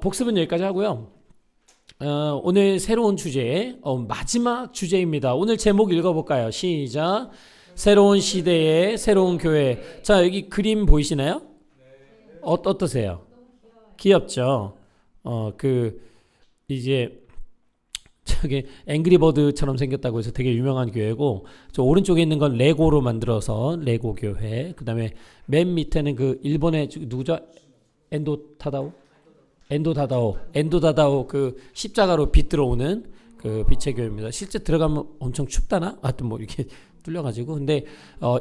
복습은 여기까지 하고요. 오늘 새로운 주제, 마지막 주제입니다. 오늘 제목 읽어볼까요? 시작. 새로운 시대의 새로운 교회. 자, 여기 그림 보이시나요? 어떠세요? 귀엽죠? 이제 저기 앵그리버드처럼 생겼다고 해서 되게 유명한 교회고, 저 오른쪽에 있는 건 레고로 만들어서 레고 교회. 그 다음에 맨 밑에는 그 일본의 누구죠? 엔도다다오 그 십자가로 빛 들어오는 그 빛의 교회입니다. 실제 들어가면 엄청 춥다나? 하여튼 뭐 이렇게 뚫려가지고. 근데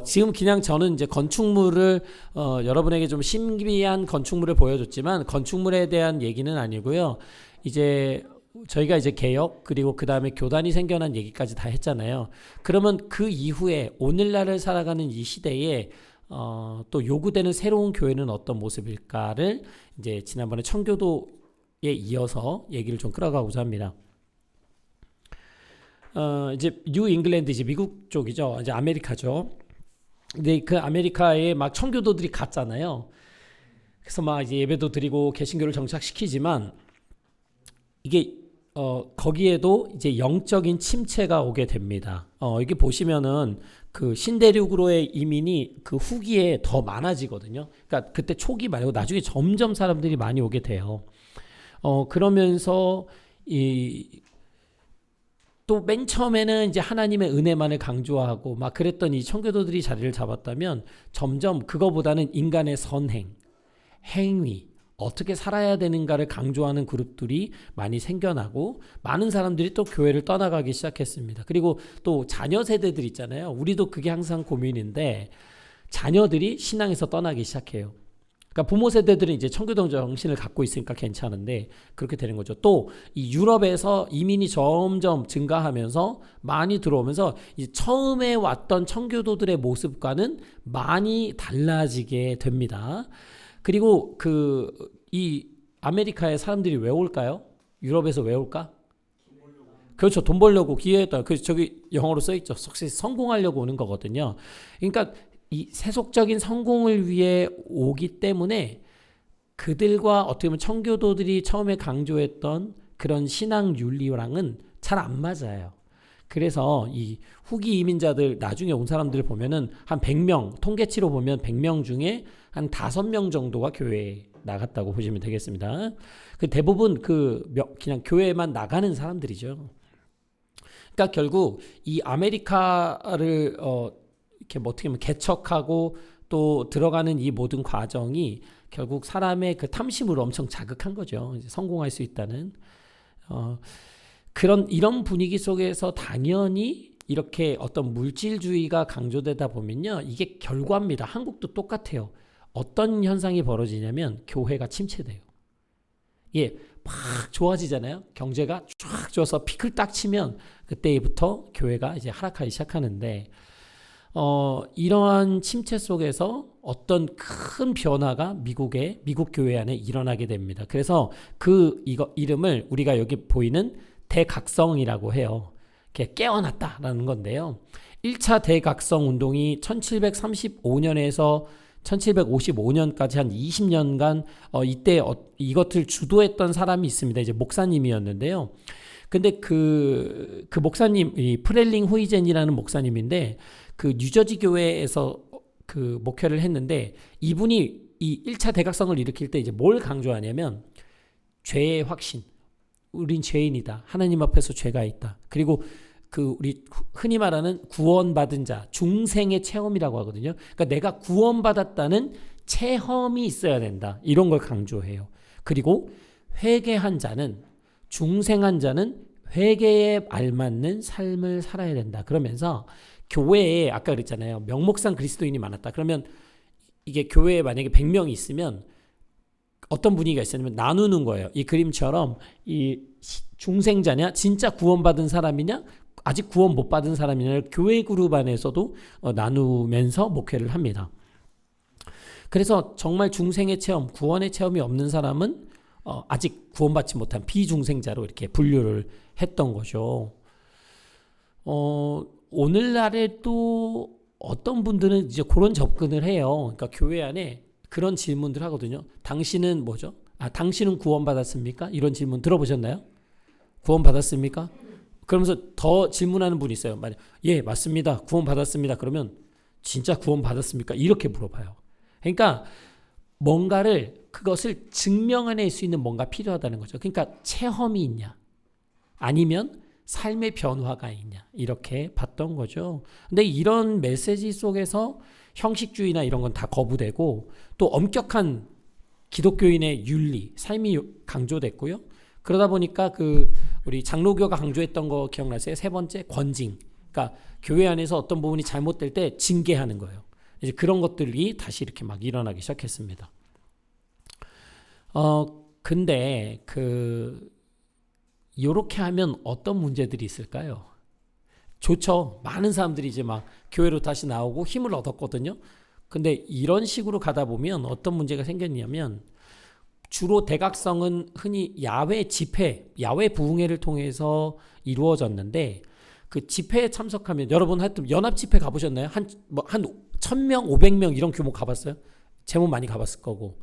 지금 그냥 저는 이제 건축물을 여러분에게 좀 신비한 건축물을 보여줬지만 건축물에 대한 얘기는 아니고요. 이제 저희가 이제 개혁 그리고 그 다음에 교단이 생겨난 얘기까지 다 했잖아요. 그러면 그 이후에 오늘날을 살아가는 이 시대에 또 요구되는 새로운 교회는 어떤 모습일까를 이제 지난번에 청교도에 이어서 얘기를 좀 끌어가고자 합니다. 이제 뉴 잉글랜드 이제 미국 쪽이죠. 이제 아메리카죠. 근데 그 아메리카에 막 청교도들이 갔잖아요. 그래서 막 이제 예배도 드리고 개신교를 정착시키지만 이게 거기에도 이제 영적인 침체가 오게 됩니다. 이게 보시면은 그 신대륙으로의 이민이 그 후기에 더 많아지거든요. 그러니까 그때 초기 말고 나중에 점점 사람들이 많이 오게 돼요. 그러면서 또 맨 처음에는 이제 하나님의 은혜만을 강조하고 막 그랬던 이 청교도들이 자리를 잡았다면 점점 그거보다는 인간의 선행, 행위, 어떻게 살아야 되는가를 강조하는 그룹들이 많이 생겨나고 많은 사람들이 또 교회를 떠나가기 시작했습니다. 그리고 또 자녀 세대들 있잖아요. 우리도 그게 항상 고민인데 자녀들이 신앙에서 떠나기 시작해요. 그러니까 부모 세대들은 이제 청교도 정신을 갖고 있으니까 괜찮은데 그렇게 되는 거죠. 또 이 유럽에서 이민이 점점 증가하면서 많이 들어오면서 이제 처음에 왔던 청교도들의 모습과는 많이 달라지게 됩니다. 그리고 이 아메리카에 사람들이 왜 올까요? 유럽에서 왜 올까? 그렇죠. 돈 벌려고 기회했다. 그 저기 영어로 써 있죠. 성공하려고 오는 거거든요. 그러니까 이 세속적인 성공을 위해 오기 때문에 그들과 어떻게 보면 청교도들이 처음에 강조했던 그런 신앙 윤리랑은 잘 안 맞아요. 그래서 이 후기 이민자들 나중에 온 사람들 보면은 한 100명, 통계치로 보면 100명 중에 한 5명 정도가 교회에 나갔다고 보시면 되겠습니다. 그 대부분 그냥 교회만 나가는 사람들이죠. 그러니까 결국 이 아메리카를 이렇게 뭐 어떻게 보면 개척하고 또 들어가는 이 모든 과정이 결국 사람의 그 탐심을 엄청 자극한 거죠. 이제 성공할 수 있다는 이런 분위기 속에서 당연히 이렇게 어떤 물질주의가 강조되다 보면요, 이게 결과입니다. 한국도 똑같아요. 어떤 현상이 벌어지냐면 교회가 침체돼요. 예, 막 좋아지잖아요. 경제가 쫙 좋아서 피클 딱 치면 그때부터 교회가 이제 하락하기 시작하는데 이러한 침체 속에서 어떤 큰 변화가 미국 교회 안에 일어나게 됩니다. 그래서 이거 이름을 우리가 여기 보이는 대각성이라고 해요. 깨어났다라는 건데요. 1차 대각성 운동이 1735년에서 1755년까지 한 20년간 이때 이것을 주도했던 사람이 있습니다. 이제 목사님이었는데요. 근데 그 목사님, 이 프렐링 후이젠이라는 목사님인데 그 뉴저지 교회에서 그 목회를 했는데 이분이 이 1차 대각성을 일으킬 때 이제 뭘 강조하냐면 죄의 확신. 우린 죄인이다. 하나님 앞에서 죄가 있다. 그리고 우리 흔히 말하는 구원받은 자, 중생의 체험이라고 하거든요. 그러니까 내가 구원받았다는 체험이 있어야 된다. 이런 걸 강조해요. 그리고 회개한 자는, 중생한 자는 회개에 알맞는 삶을 살아야 된다. 그러면서 교회에 아까 그랬잖아요. 명목상 그리스도인이 많았다. 그러면 이게 교회에 만약에 100명이 있으면 어떤 분위기가 있었냐면 나누는 거예요. 이 그림처럼 이 중생자냐, 진짜 구원받은 사람이냐, 아직 구원 못 받은 사람이냐, 교회 그룹 안에서도 나누면서 목회를 합니다. 그래서 정말 중생의 체험, 구원의 체험이 없는 사람은 아직 구원받지 못한 비중생자로 이렇게 분류를 했던 거죠. 오늘날에도 어떤 분들은 이제 그런 접근을 해요. 그러니까 교회 안에 그런 질문들 하거든요. 당신은 뭐죠? 당신은 구원받았습니까? 이런 질문 들어보셨나요? 구원받았습니까? 그러면서 더 질문하는 분이 있어요. 만약 예, 맞습니다. 구원받았습니다. 그러면 진짜 구원받았습니까? 이렇게 물어봐요. 그러니까 뭔가를 그것을 증명해낼 수 있는 뭔가 필요하다는 거죠. 그러니까 체험이 있냐 아니면 삶의 변화가 있냐 이렇게 봤던 거죠. 근데 이런 메시지 속에서 형식주의나 이런 건 다 거부되고 또 엄격한 기독교인의 윤리, 삶이 강조됐고요. 그러다 보니까 우리 장로교가 강조했던 거 기억나세요? 세 번째 권징. 그러니까 교회 안에서 어떤 부분이 잘못될 때 징계하는 거예요. 이제 그런 것들이 다시 이렇게 막 일어나기 시작했습니다. 근데 요렇게 하면 어떤 문제들이 있을까요? 좋죠. 많은 사람들이 이제 막 교회로 다시 나오고 힘을 얻었거든요. 근데 이런 식으로 가다 보면 어떤 문제가 생겼냐면 주로 대각성은 흔히 야외 집회, 야외 부흥회를 통해서 이루어졌는데 그 집회에 참석하면 여러분 하여튼 연합 집회 가보셨나요? 한 1000명, 500명 이런 규모 가봤어요? 제법 많이 가봤을 거고.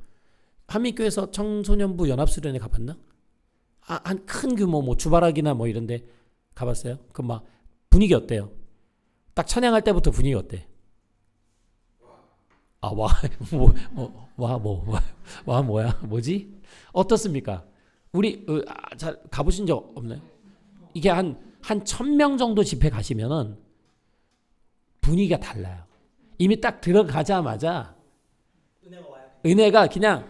한민교회에서 청소년부 연합수련회 가봤나? 한 큰 규모 뭐 주바락이나 뭐 이런데 가봤어요? 그럼 막 분위기 어때요? 딱 찬양할 때부터 분위기 어때? 뭐야? 뭐지? 어떻습니까? 우리 잘 가보신 적 없나요? 이게 한 1000명 정도 집회 가시면은 분위기가 달라요. 이미 딱 들어가자마자 은혜가 그냥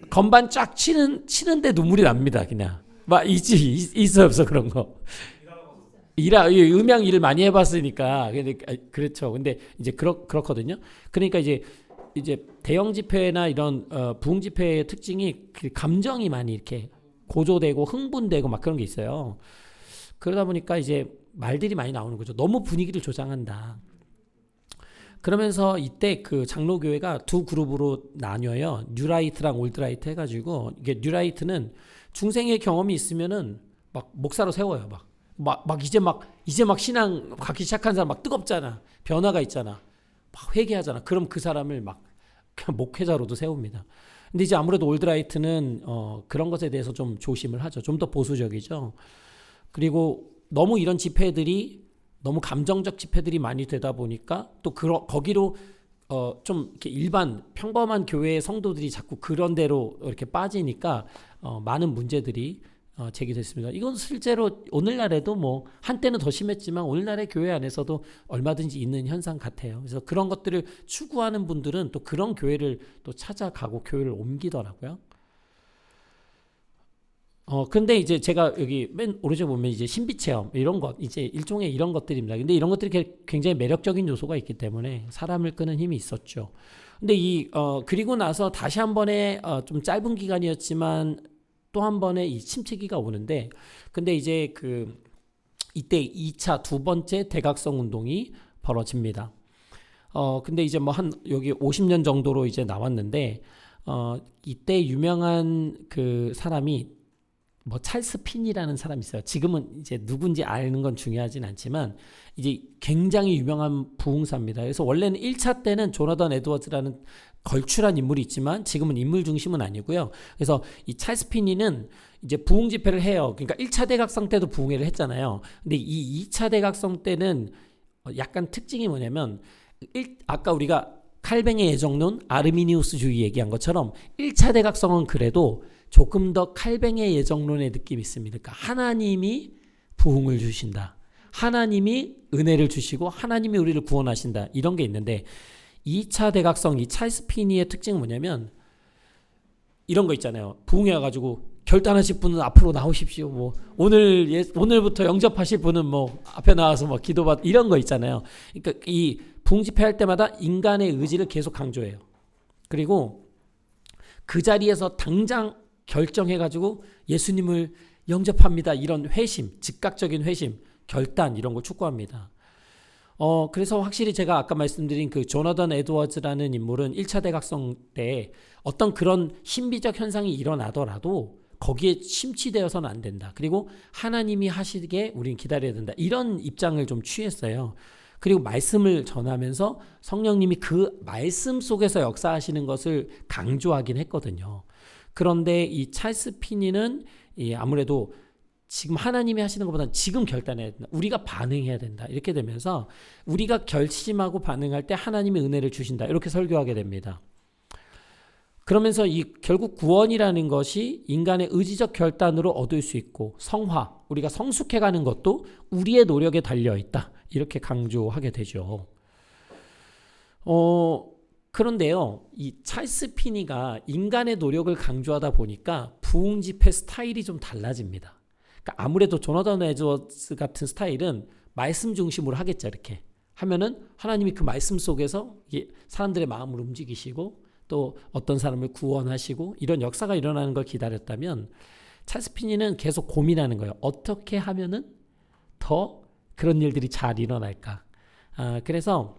건반 쫙 치는데 눈물이 납니다. 그냥 막 있어 없어 그런 거. 음향 일을 많이 해봤으니까. 그렇죠. 근데 이제 그렇거든요. 그러니까 이제 대형 집회나 이런 부흥 집회의 특징이 감정이 많이 이렇게 고조되고 흥분되고 막 그런 게 있어요. 그러다 보니까 이제 말들이 많이 나오는 거죠. 너무 분위기를 조장한다. 그러면서 이때 그 장로교회가 두 그룹으로 나뉘어요. 뉴라이트랑 올드라이트 해가지고 이게 뉴라이트는 중생의 경험이 있으면은 막 목사로 세워요. 이제 막 신앙 갖기 시작한 사람 막 뜨겁잖아. 변화가 있잖아. 막 회개하잖아. 그럼 그 사람을 막 그냥 목회자로도 세웁니다. 근데 이제 아무래도 올드라이트는 그런 것에 대해서 좀 조심을 하죠. 좀 더 보수적이죠. 그리고 너무 이런 집회들이 너무 감정적 집회들이 많이 되다 보니까 또 거기로 좀 이렇게 일반 평범한 교회의 성도들이 자꾸 그런 데로 이렇게 빠지니까 많은 문제들이 제기됐습니다. 이건 실제로 오늘날에도 뭐 한때는 더 심했지만 오늘날의 교회 안에서도 얼마든지 있는 현상 같아요. 그래서 그런 것들을 추구하는 분들은 또 그런 교회를 또 찾아가고 교회를 옮기더라고요. 근데 이제 제가 여기 맨 오른쪽에 보면 이제 신비체험 이런 것 이제 일종의 이런 것들입니다. 근데 이런 것들이 굉장히 매력적인 요소가 있기 때문에 사람을 끄는 힘이 있었죠. 근데 그리고 나서 다시 한 번에 좀 짧은 기간이었지만 또 한 번의 이 침체기가 오는데 근데 이제 이때 2차 두 번째 대각성 운동이 벌어집니다. 근데 이제 뭐 여기 50년 정도로 이제 나왔는데 이때 유명한 그 사람이 뭐 찰스 핀이라는 사람이 있어요. 지금은 이제 누군지 아는 건 중요하진 않지만 이제 굉장히 유명한 부흥사입니다. 그래서 원래는 1차 때는 조나단 에드워즈라는 걸출한 인물이 있지만 지금은 인물 중심은 아니고요. 그래서 이 찰스 핀이는 이제 부흥 집회를 해요. 그러니까 1차 대각성 때도 부흥회를 했잖아요. 근데 이 2차 대각성 때는 약간 특징이 뭐냐면 아까 우리가 칼뱅의 예정론 아르미니우스주의 얘기한 것처럼 1차 대각성은 그래도 조금 더 칼뱅의 예정론의 느낌이 있습니다. 그러니까 하나님이 부흥을 주신다. 하나님이 은혜를 주시고 하나님이 우리를 구원하신다. 이런 게 있는데 2차 대각성, 이 찰스 피니의 특징은 뭐냐면 이런 거 있잖아요. 부흥회 와가지고 결단하실 분은 앞으로 나오십시오. 뭐 오늘부터 영접하실 분은 뭐 앞에 나와서 뭐 기도받 이런 거 있잖아요. 그러니까 이 부흥 집회 할 때마다 인간의 의지를 계속 강조해요. 그리고 그 자리에서 당장 결정해가지고 예수님을 영접합니다. 이런 회심, 즉각적인 회심, 결단 이런 걸 추구합니다. 그래서 확실히 제가 아까 말씀드린 그 조나단 에드워즈라는 인물은 1차 대각성 때 어떤 그런 신비적 현상이 일어나더라도 거기에 심취되어서는 안 된다. 그리고 하나님이 하시게 우리는 기다려야 된다. 이런 입장을 좀 취했어요. 그리고 말씀을 전하면서 성령님이 그 말씀 속에서 역사하시는 것을 강조하긴 했거든요. 그런데 이 찰스 피니는 아무래도 지금 하나님이 하시는 것보다는 지금 결단해야 된다. 우리가 반응해야 된다. 이렇게 되면서 우리가 결심하고 반응할 때 하나님의 은혜를 주신다. 이렇게 설교하게 됩니다. 그러면서 이 결국 구원이라는 것이 인간의 의지적 결단으로 얻을 수 있고 성화, 우리가 성숙해가는 것도 우리의 노력에 달려있다. 이렇게 강조하게 되죠. 그런데요, 이 찰스 피니가 인간의 노력을 강조하다 보니까 부흥 집회 스타일이 좀 달라집니다. 그러니까 아무래도 조나단 에드워즈 같은 스타일은 말씀 중심으로 하겠죠. 이렇게 하면은 하나님이 그 말씀 속에서 사람들의 마음을 움직이시고 또 어떤 사람을 구원하시고 이런 역사가 일어나는 걸 기다렸다면 찰스 피니는 계속 고민하는 거예요. 어떻게 하면은 더 그런 일들이 잘 일어날까? 그래서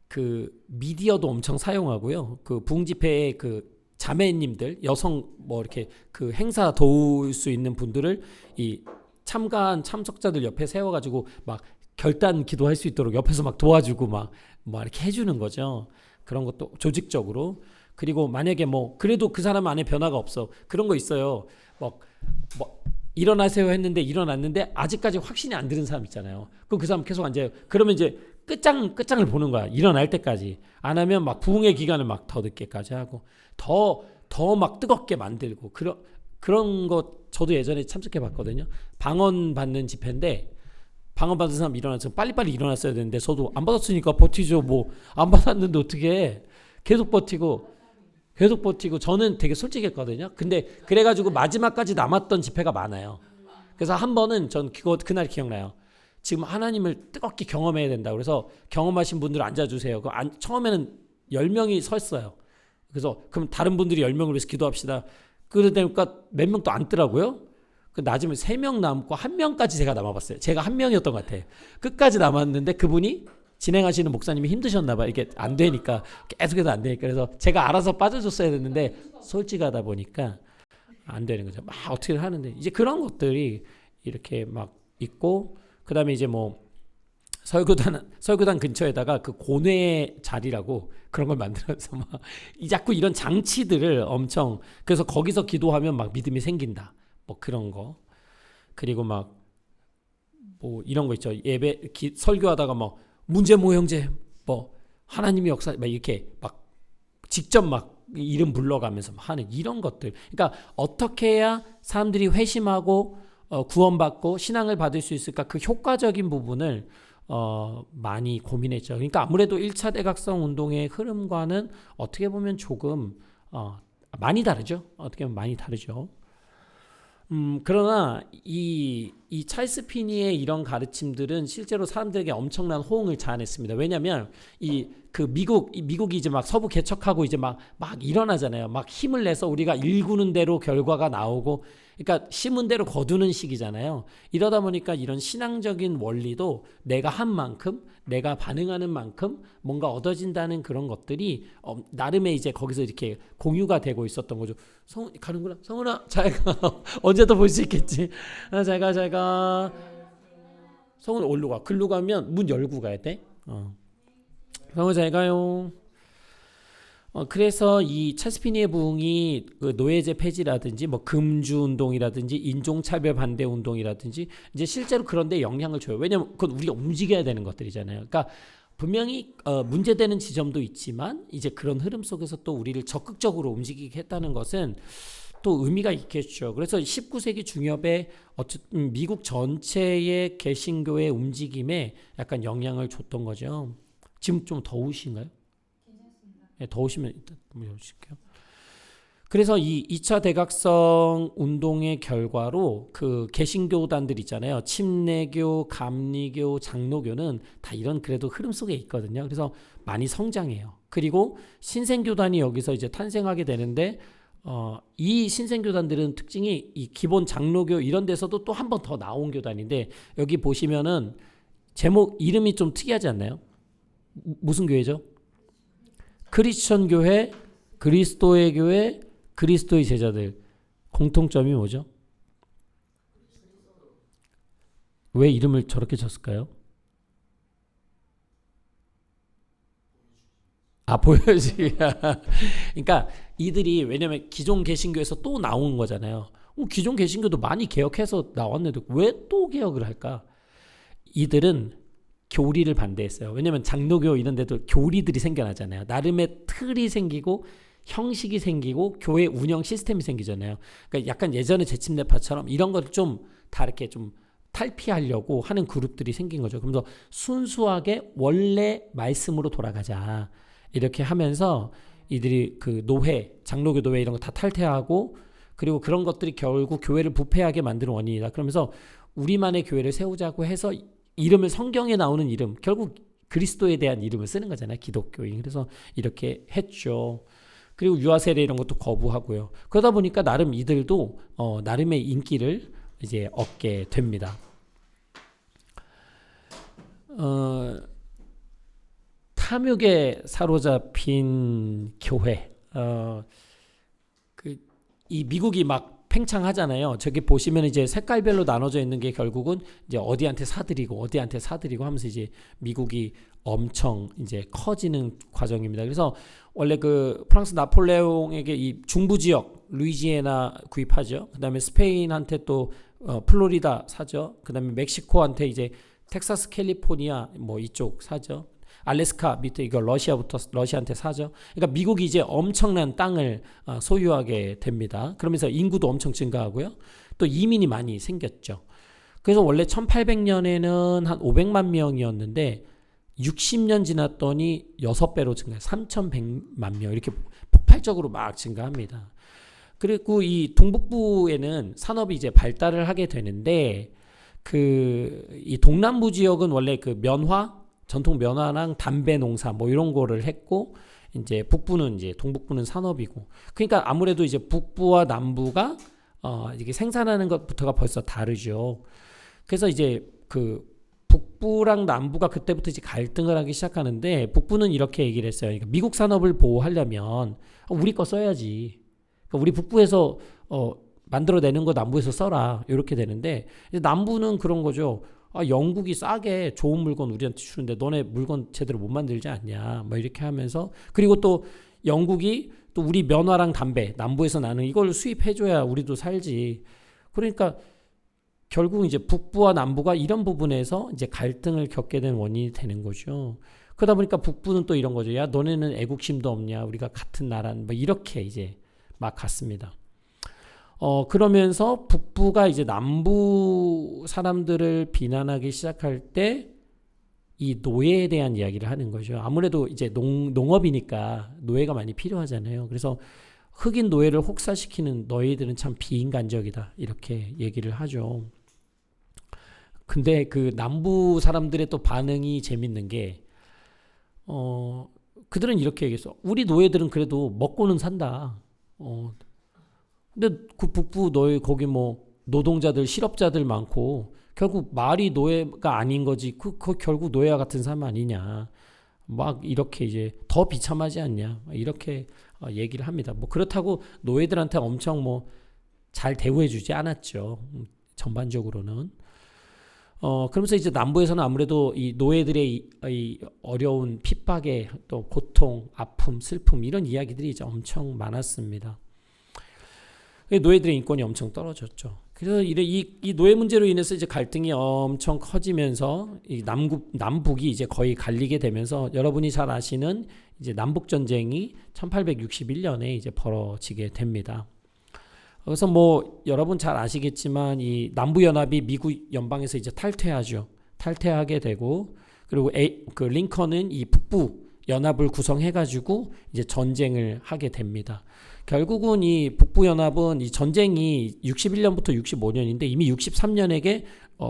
그 미디어도 엄청 사용하고요. 그 부흥 집회의 그 자매님들, 여성 뭐 이렇게 그 행사 도울 수 있는 분들을 이 참가한 참석자들 옆에 세워가지고 막 결단 기도할 수 있도록 옆에서 막 도와주고 막 이렇게 해주는 거죠. 그런 것도 조직적으로. 그리고 만약에 뭐 그래도 그 사람 안에 변화가 없어. 그런 거 있어요. 뭐 일어나세요 했는데 일어났는데 아직까지 확신이 안 드는 사람 있잖아요. 그럼 그 사람 계속 앉아요. 그러면 이제 끝장을 보는 거야. 일어날 때까지. 안 하면 막 부흥의 기간을 막 더 늦게까지 하고 더 막 뜨겁게 만들고 그런 거 저도 예전에 참석해 봤거든요. 방언 받는 집회인데 방언 받은 사람 일어나서 빨리빨리 일어났어야 되는데 저도 안 받았으니까 버티죠. 뭐 안 받았는데 어떻게 해. 계속 버티고 저는 되게 솔직했거든요. 근데 그래가지고 마지막까지 남았던 집회가 많아요. 그래서 한 번은 전 그날 기억나요. 지금 하나님을 뜨겁게 경험해야 된다. 그래서 경험하신 분들 앉아주세요. 처음에는 10명이 섰어요. 그래서 그럼 다른 분들이 10명을 위해서 기도합시다. 그러니까 몇 명 또 앉더라고요. 나중에 3명 남고 1명까지 제가 남아봤어요. 제가 1명이었던 것 같아요. 끝까지 남았는데 그분이 진행하시는 목사님이 힘드셨나 봐요. 이게 안 되니까 계속해서 안 되니까 그래서 제가 알아서 빠져줬어야 됐는데 솔직하다 보니까 안 되는 거죠. 막 어떻게 하는데 이제 그런 것들이 이렇게 막 있고 그다음에 이제 뭐 설교단 근처에다가 그 고뇌 자리라고 그런 걸 만들어서 막 자꾸 이런 장치들을 엄청 그래서 거기서 기도하면 막 믿음이 생긴다. 뭐 그런 거. 그리고 막 뭐 이런 거 있죠. 설교하다가 뭐 문제 모형제 뭐 하나님의 역사 막 이렇게 막 직접 막 이름 불러가면서 하는 이런 것들. 그러니까 어떻게 해야 사람들이 회심하고 구원받고 신앙을 받을 수 있을까? 그 효과적인 부분을 많이 고민했죠. 그러니까 아무래도 1차 대각성 운동의 흐름과는 어떻게 보면 조금 많이 다르죠. 어떻게 보면 많이 다르죠. 그러나 이 찰스 피니의 이런 가르침들은 실제로 사람들에게 엄청난 호응을 자아냈습니다. 왜냐하면 미국이 이제 막 서부 개척하고 이제 막 일어나잖아요. 막 힘을 내서 우리가 일구는 대로 결과가 나오고, 그러니까 심은 대로 거두는 시기잖아요. 이러다 보니까 이런 신앙적인 원리도 내가 한 만큼, 내가 반응하는 만큼 뭔가 얻어진다는 그런 것들이 나름의 이제 거기서 이렇게 공유가 되고 있었던 거죠. 가는구나. 성훈아, 잘 가. 언제 또 볼 수 있겠지. 잘 가. 성훈 올로 가. 글로 가면 문 열고 가야 돼. 성훈 잘 가요. 그래서 이 찰스 피니의 부흥이 그 노예제 폐지라든지 뭐 금주 운동이라든지 인종차별 반대 운동이라든지 이제 실제로 그런 데 영향을 줘요. 왜냐면 그건 우리가 움직여야 되는 것들이잖아요. 그러니까 분명히 문제되는 지점도 있지만 이제 그런 흐름 속에서 또 우리를 적극적으로 움직이게 했다는 것은 또 의미가 있겠죠. 그래서 19세기 중엽에 어쨌든 미국 전체의 개신교의 움직임에 약간 영향을 줬던 거죠. 지금 좀 더우신가요? 네, 더우시면 일단 열어주실게요. 그래서 이 2차 대각성 운동의 결과로 그 개신교단들 있잖아요. 침례교, 감리교, 장로교는 다 이런 그래도 흐름 속에 있거든요. 그래서 많이 성장해요. 그리고 신생교단이 여기서 이제 탄생하게 되는데 이 신생교단들은 특징이 이 기본 장로교 이런 데서도 또 한 번 더 나온 교단인데 여기 보시면은 제목 이름이 좀 특이하지 않나요? 무슨 교회죠? 크리스천 교회, 그리스도의 교회, 그리스도의 제자들. 공통점이 뭐죠? 왜 이름을 저렇게 쳤을까요? 보여지기. 그러니까 이들이 왜냐면 기존 개신교에서 또 나온 거잖아요. 기존 개신교도 많이 개혁해서 나왔는데 왜 또 개혁을 할까? 이들은 교리를 반대했어요. 왜냐면 장로교 이런 데도 교리들이 생겨나잖아요. 나름의 틀이 생기고 형식이 생기고 교회 운영 시스템이 생기잖아요. 그러니까 약간 예전에 재침례파처럼 이런 걸 좀 다 이렇게 좀 탈피하려고 하는 그룹들이 생긴 거죠. 그러면서 순수하게 원래 말씀으로 돌아가자. 이렇게 하면서 이들이 그 노회, 장로교 노회 이런 거 다 탈퇴하고 그리고 그런 것들이 결국 교회를 부패하게 만드는 원인이다. 그러면서 우리만의 교회를 세우자고 해서 이름을 성경에 나오는 이름, 결국 그리스도에 대한 이름을 쓰는 거잖아요. 기독교인. 그래서 이렇게 했죠. 그리고 유아 세례 이런 것도 거부하고요. 그러다 보니까 나름 이들도 나름의 인기를 이제 얻게 됩니다. 탐욕에 사로잡힌 교회. 이 미국이 막 팽창하잖아요. 저기 보시면 이제 색깔별로 나눠져 있는 게 결국은 이제 어디한테 사들이고 하면서 이제 미국이 엄청 이제 커지는 과정입니다. 그래서 원래 그 프랑스 나폴레옹에게 이 중부 지역 루이지애나 구입하죠. 그다음에 스페인한테 또 플로리다 사죠. 그다음에 멕시코한테 이제 텍사스, 캘리포니아 뭐 이쪽 사죠. 알래스카 밑에 이거 러시아한테 사죠. 그러니까 미국이 이제 엄청난 땅을 소유하게 됩니다. 그러면서 인구도 엄청 증가하고요. 또 이민이 많이 생겼죠. 그래서 원래 1800년에는 한 500만 명이었는데 60년 지났더니 6배로 증가해요. 3100만 명 이렇게 폭발적으로 막 증가합니다. 그리고 이 동북부에는 산업이 이제 발달을 하게 되는데 이 동남부 지역은 원래 그 전통 면화랑 담배 농사 뭐 이런 거를 했고 이제 동북부는 산업이고 그러니까 아무래도 이제 북부와 남부가 이게 생산하는 것부터가 벌써 다르죠. 그래서 이제 그 북부랑 남부가 그때부터 이제 갈등을 하기 시작하는데 북부는 이렇게 얘기를 했어요. 그러니까 미국 산업을 보호하려면 우리 거 써야지. 그러니까 우리 북부에서 만들어내는 거 남부에서 써라. 이렇게 되는데 남부는 그런 거죠. 영국이 싸게 좋은 물건 우리한테 주는데 너네 물건 제대로 못 만들지 않냐. 뭐 이렇게 하면서 그리고 또 영국이 또 우리 면화랑 담배 남부에서 나는 이걸 수입해줘야 우리도 살지. 그러니까 결국 이제 북부와 남부가 이런 부분에서 이제 갈등을 겪게 된 원인이 되는 거죠. 그러다 보니까 북부는 또 이런 거죠. 야, 너네는 애국심도 없냐? 우리가 같은 나라, 뭐 이렇게 이제 막 갔습니다. 그러면서 북부가 이제 남부 사람들을 비난하기 시작할 때 이 노예에 대한 이야기를 하는 거죠. 아무래도 이제 농업이니까 노예가 많이 필요하잖아요. 그래서 흑인 노예를 혹사시키는 너희들은 참 비인간적이다. 이렇게 얘기를 하죠. 근데 그 남부 사람들의 또 반응이 재밌는 게 그들은 이렇게 얘기했어. 우리 노예들은 그래도 먹고는 산다. 근데 그 북부 너희 거기 뭐 노동자들 실업자들 많고 결국 말이 노예가 아닌 거지. 그 결국 노예와 같은 삶 아니냐. 막 이렇게 이제 더 비참하지 않냐. 이렇게 얘기를 합니다. 뭐 그렇다고 노예들한테 엄청 뭐 잘 대우해주지 않았죠. 전반적으로는. 그러면서 이제 남부에서는 아무래도 이 노예들의 이 어려운 핍박에 또 고통, 아픔, 슬픔 이런 이야기들이 이제 엄청 많았습니다. 노예들의 인권이 엄청 떨어졌죠. 그래서 이 노예 문제로 인해서 이제 갈등이 엄청 커지면서 이 남북이 이제 거의 갈리게 되면서 여러분이 잘 아시는 이제 남북 전쟁이 1861년에 이제 벌어지게 됩니다. 그래서 뭐 여러분 잘 아시겠지만 이 남부 연합이 미국 연방에서 이제 탈퇴하죠. 탈퇴하게 되고 그리고 그 링컨은 이 북부 연합을 구성해가지고 이제 전쟁을 하게 됩니다. 결국은 이 북부연합은 이 전쟁이 61년부터 65년인데 이미 63년에게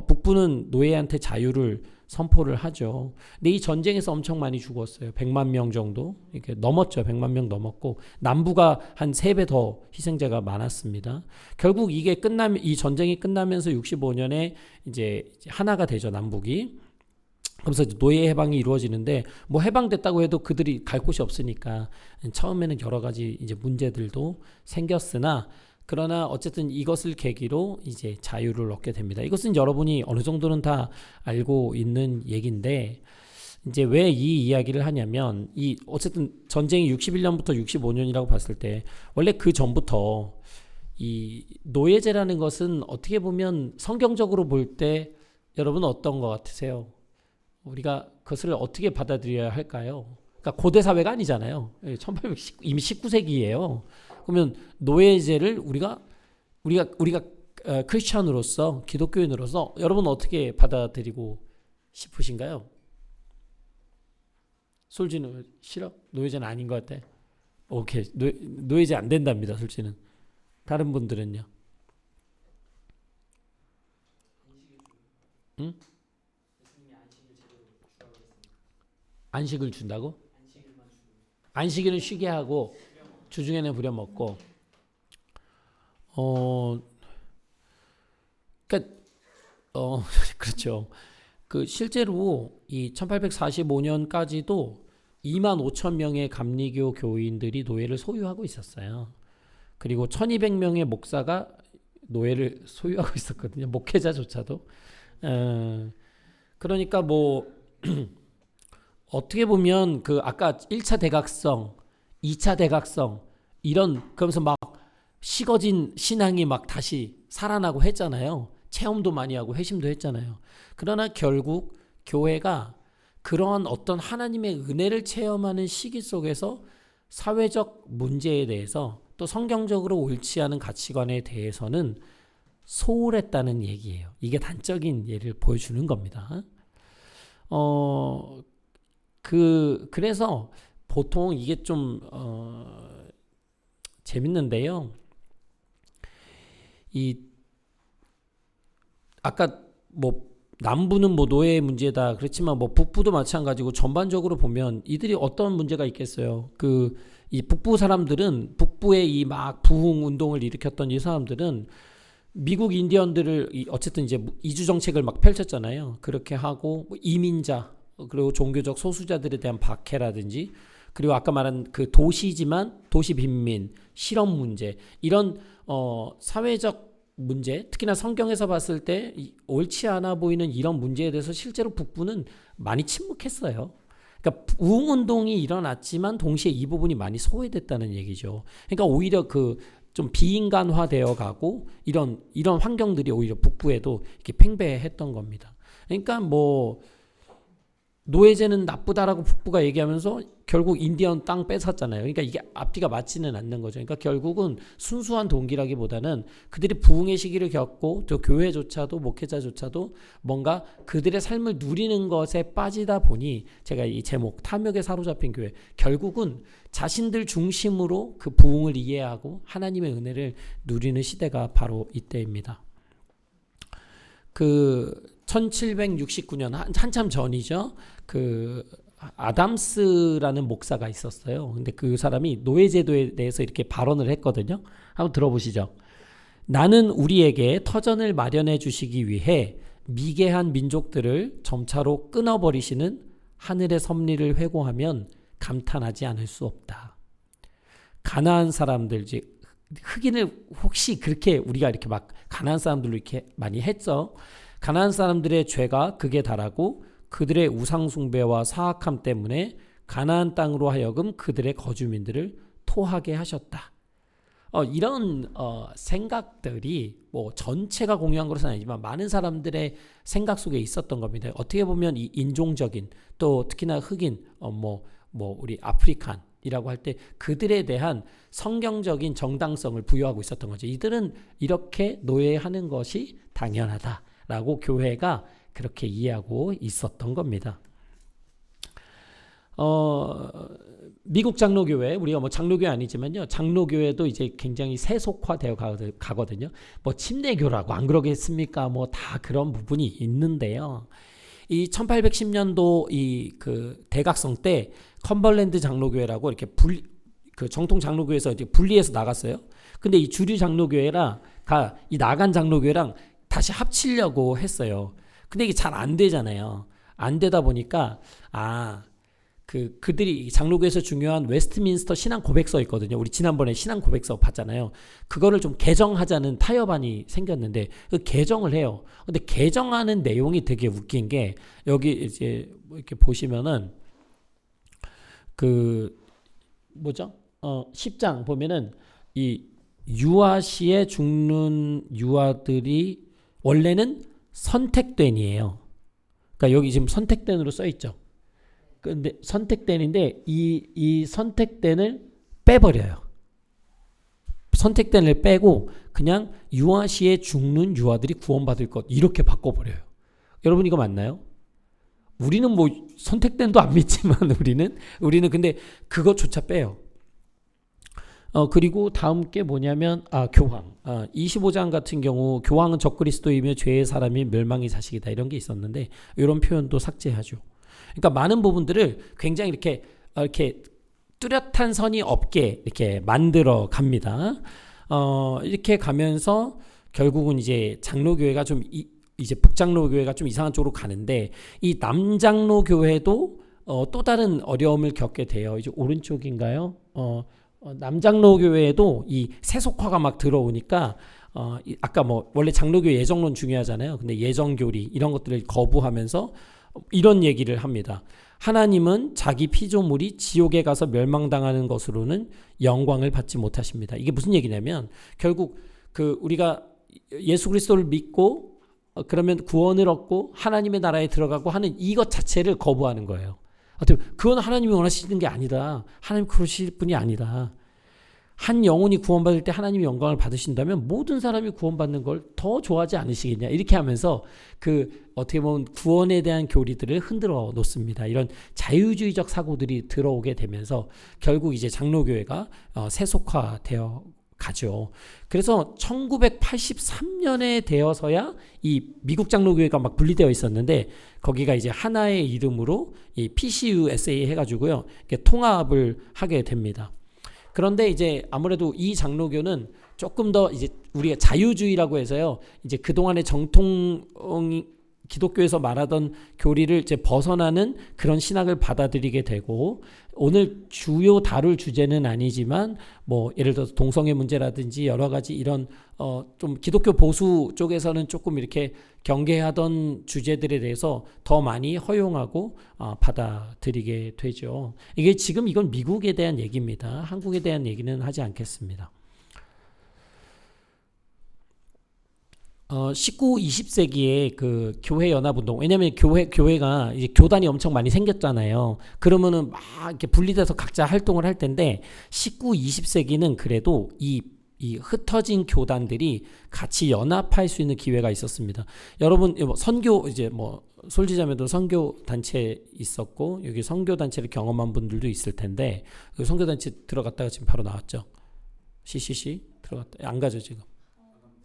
북부는 노예한테 자유를 선포를 하죠. 근데 이 전쟁에서 엄청 많이 죽었어요. 100만 명 정도. 이렇게 넘었죠. 100만 명 넘었고 남부가 한 3배 더 희생자가 많았습니다. 결국 이 전쟁이 끝나면서 65년에 이제 하나가 되죠. 남북이. 그래서 노예 해방이 이루어지는데 뭐 해방됐다고 해도 그들이 갈 곳이 없으니까 처음에는 여러 가지 이제 문제들도 생겼으나 그러나 어쨌든 이것을 계기로 이제 자유를 얻게 됩니다. 이것은 여러분이 어느 정도는 다 알고 있는 얘기인데 이제 왜 이 이야기를 하냐면 이 어쨌든 전쟁이 61년부터 65년이라고 봤을 때 원래 그 전부터 이 노예제라는 것은 어떻게 보면 성경적으로 볼 때 여러분 어떤 것 같으세요? 우리가 그것을 어떻게 받아들여야 할까요? 그러니까 고대 사회가 아니잖아요. 1800 이미 19세기예요. 그러면 노예제를 우리가 크리스천으로서 기독교인으로서 여러분 어떻게 받아들이고 싶으신가요? 솔지는 싫어? 노예제는 아닌 것 같아. 오케이. 노예제 안 된답니다. 솔지는. 다른 분들은요? 응? 안식을 준다고? 안식일은 쉬게 하고 주중에는 부려먹고. 그러니까 그렇죠. 그 실제로 이 1845년까지도 2만 5천 명의 감리교 교인들이 노예를 소유하고 있었어요. 그리고 1200명의 목사가 노예를 소유하고 있었거든요. 목회자조차도. 그러니까 뭐 어떻게 보면 그 아까 1차 대각성, 2차 대각성 이런 그러면서 막 식어진 신앙이 막 다시 살아나고 했잖아요. 체험도 많이 하고 회심도 했잖아요. 그러나 결국 교회가 그러한 어떤 하나님의 은혜를 체험하는 시기 속에서 사회적 문제에 대해서 또 성경적으로 옳지 않은 가치관에 대해서는 소홀했다는 얘기예요. 이게 단적인 예를 보여주는 겁니다. 그래서 보통 이게 좀 재밌는데요. 이 아까 뭐 남부는 뭐 노예 문제다 그렇지만 뭐 북부도 마찬가지고 전반적으로 보면 이들이 어떤 문제가 있겠어요. 이 북부 사람들은 북부의 이 막 부흥 운동을 일으켰던 이 사람들은 미국 인디언들을 어쨌든 이제 이주 정책을 막 펼쳤잖아요. 그렇게 하고 뭐 이민자 그리고 종교적 소수자들에 대한 박해라든지 그리고 아까 말한 그 도시지만 도시 빈민 실업 문제 이런 사회적 문제 특히나 성경에서 봤을 때 옳지 않아 보이는 이런 문제에 대해서 실제로 북부는 많이 침묵했어요. 그러니까 부흥운동이 일어났지만 동시에 이 부분이 많이 소외됐다는 얘기죠. 그러니까 오히려 좀 비인간화되어 가고 이런 환경들이 오히려 북부에도 이렇게 팽배했던 겁니다. 그러니까 뭐 노예제는 나쁘다라고 북부가 얘기하면서 결국 인디언 땅 뺏었잖아요. 그러니까 이게 앞뒤가 맞지는 않는 거죠. 그러니까 결국은 순수한 동기라기보다는 그들이 부흥의 시기를 겪고 또 교회조차도 목회자조차도 뭔가 그들의 삶을 누리는 것에 빠지다 보니 제가 이 제목 탐욕에 사로잡힌 교회 결국은 자신들 중심으로 그 부흥을 이해하고 하나님의 은혜를 누리는 시대가 바로 이때입니다. 1769년 한참 전이죠. 아담스라는 목사가 있었어요. 근데 그 사람이 노예제도에 대해서 이렇게 발언을 했거든요. 한번 들어보시죠. 나는 우리에게 터전을 마련해 주시기 위해 미개한 민족들을 점차로 끊어버리시는 하늘의 섭리를 회고하면 감탄하지 않을 수 없다. 가나안 사람들, 흑인을 혹시 그렇게 우리가 이렇게 막 가나안 사람들로 이렇게 많이 했죠. 가나안 사람들의 죄가 극에 달하고 그들의 우상 숭배와 사악함 때문에 가나안 땅으로 하여금 그들의 거주민들을 토하게 하셨다. 이런 생각들이 뭐 전체가 공유한 것은 아니지만 많은 사람들의 생각 속에 있었던 겁니다. 어떻게 보면 이 인종적인 또 특히나 흑인 우리 아프리칸이라고 할 때 그들에 대한 성경적인 정당성을 부여하고 있었던 거죠. 이들은 이렇게 노예하는 것이 당연하다라고 교회가 그렇게 이해하고 있었던 겁니다. 미국 장로교회, 우리가 뭐 장로교회 아니지만요, 장로교회도 이제 굉장히 세속화되어 가거든요. 뭐 침례교라고 안 그러겠습니까? 뭐 다 그런 부분이 있는데요. 이 1810년도 그 대각성 때 컴벌랜드 장로교회라고 이렇게 그 정통 장로교회에서 이제 분리해서 나갔어요. 근데 이 주류 장로교회랑 이 나간 장로교회랑 다시 합치려고 했어요. 근데 이게 잘 안 되잖아요. 안 되다 보니까 그들이 장로교에서 중요한 웨스트민스터 신앙 고백서 있거든요. 우리 지난번에 신앙 고백서 봤잖아요. 그거를 좀 개정하자는 타협안이 생겼는데 그 개정을 해요. 근데 개정하는 내용이 되게 웃긴 게 여기 이제 뭐 이렇게 보시면은 그 뭐죠? 10장 보면은 이 유아시에 죽는 유아들이 원래는 선택된이에요. 그러니까 여기 지금 선택된으로 써 있죠. 근데 선택된인데 이 선택된을 빼버려요. 선택된을 빼고 그냥 유아시에 죽는 유아들이 구원받을 것 이렇게 바꿔버려요. 여러분 이거 맞나요? 우리는 뭐 선택된도 안 믿지만 우리는 근데 그것조차 빼요. 그리고 다음 게 뭐냐면 교황. 25장 같은 경우 교황은 적그리스도이며 죄의 사람이 멸망의 자식이다 이런 게 있었는데 이런 표현도 삭제하죠. 그러니까 많은 부분들을 굉장히 이렇게 뚜렷한 선이 없게 이렇게 만들어 갑니다. 이렇게 가면서 결국은 이제 장로교회가 좀 이제 북장로교회가 좀 이상한 쪽으로 가는데 이 남장로교회도 또 다른 어려움을 겪게 돼요. 이제 오른쪽인가요? 남장로교회에도 이 세속화가 막 들어오니까 아까 뭐 원래 장로교 예정론 중요하잖아요. 근데 예정교리 이런 것들을 거부하면서 이런 얘기를 합니다. 하나님은 자기 피조물이 지옥에 가서 멸망당하는 것으로는 영광을 받지 못하십니다. 이게 무슨 얘기냐면 결국 우리가 예수 그리스도를 믿고 그러면 구원을 얻고 하나님의 나라에 들어가고 하는 이것 자체를 거부하는 거예요. 그건 하나님이 원하시는 게 아니다. 하나님 그러실 분이 아니다. 한 영혼이 구원받을 때 하나님이 영광을 받으신다면 모든 사람이 구원받는 걸 더 좋아하지 않으시겠냐 이렇게 하면서 어떻게 보면 구원에 대한 교리들을 흔들어 놓습니다. 이런 자유주의적 사고들이 들어오게 되면서 결국 이제 장로교회가 세속화되어 가죠. 그래서 1983년에 되어서야 이 미국 장로교회가 막 분리되어 있었는데 거기가 이제 하나의 이름으로 이 PCUSA 해가지고요 통합을 하게 됩니다. 그런데 이제 아무래도 이 장로교는 조금 더 이제 우리가 자유주의라고 해서요. 이제 그동안의 정통 기독교에서 말하던 교리를 이제 벗어나는 그런 신학을 받아들이게 되고 오늘 주요 다룰 주제는 아니지만 뭐 예를 들어서 동성애 문제라든지 여러 가지 이런 좀 기독교 보수 쪽에서는 조금 이렇게 경계하던 주제들에 대해서 더 많이 허용하고 받아들이게 되죠. 이게 지금 이건 미국에 대한 얘기입니다. 한국에 대한 얘기는 하지 않겠습니다. 19, 20세기에 그 교회 연합운동, 왜냐면 교회가 이제 교단이 엄청 많이 생겼잖아요. 그러면은 막 이렇게 분리돼서 각자 활동을 할 텐데, 19, 20세기는 그래도 이 흩어진 교단들이 같이 연합할 수 있는 기회가 있었습니다. 여러분, 선교, 이제 뭐, 솔지자매도 선교 단체 있었고, 여기 선교 단체를 경험한 분들도 있을 텐데, 그 선교 단체 들어갔다가 지금 바로 나왔죠. CCC 들어갔다. 안 가죠, 지금.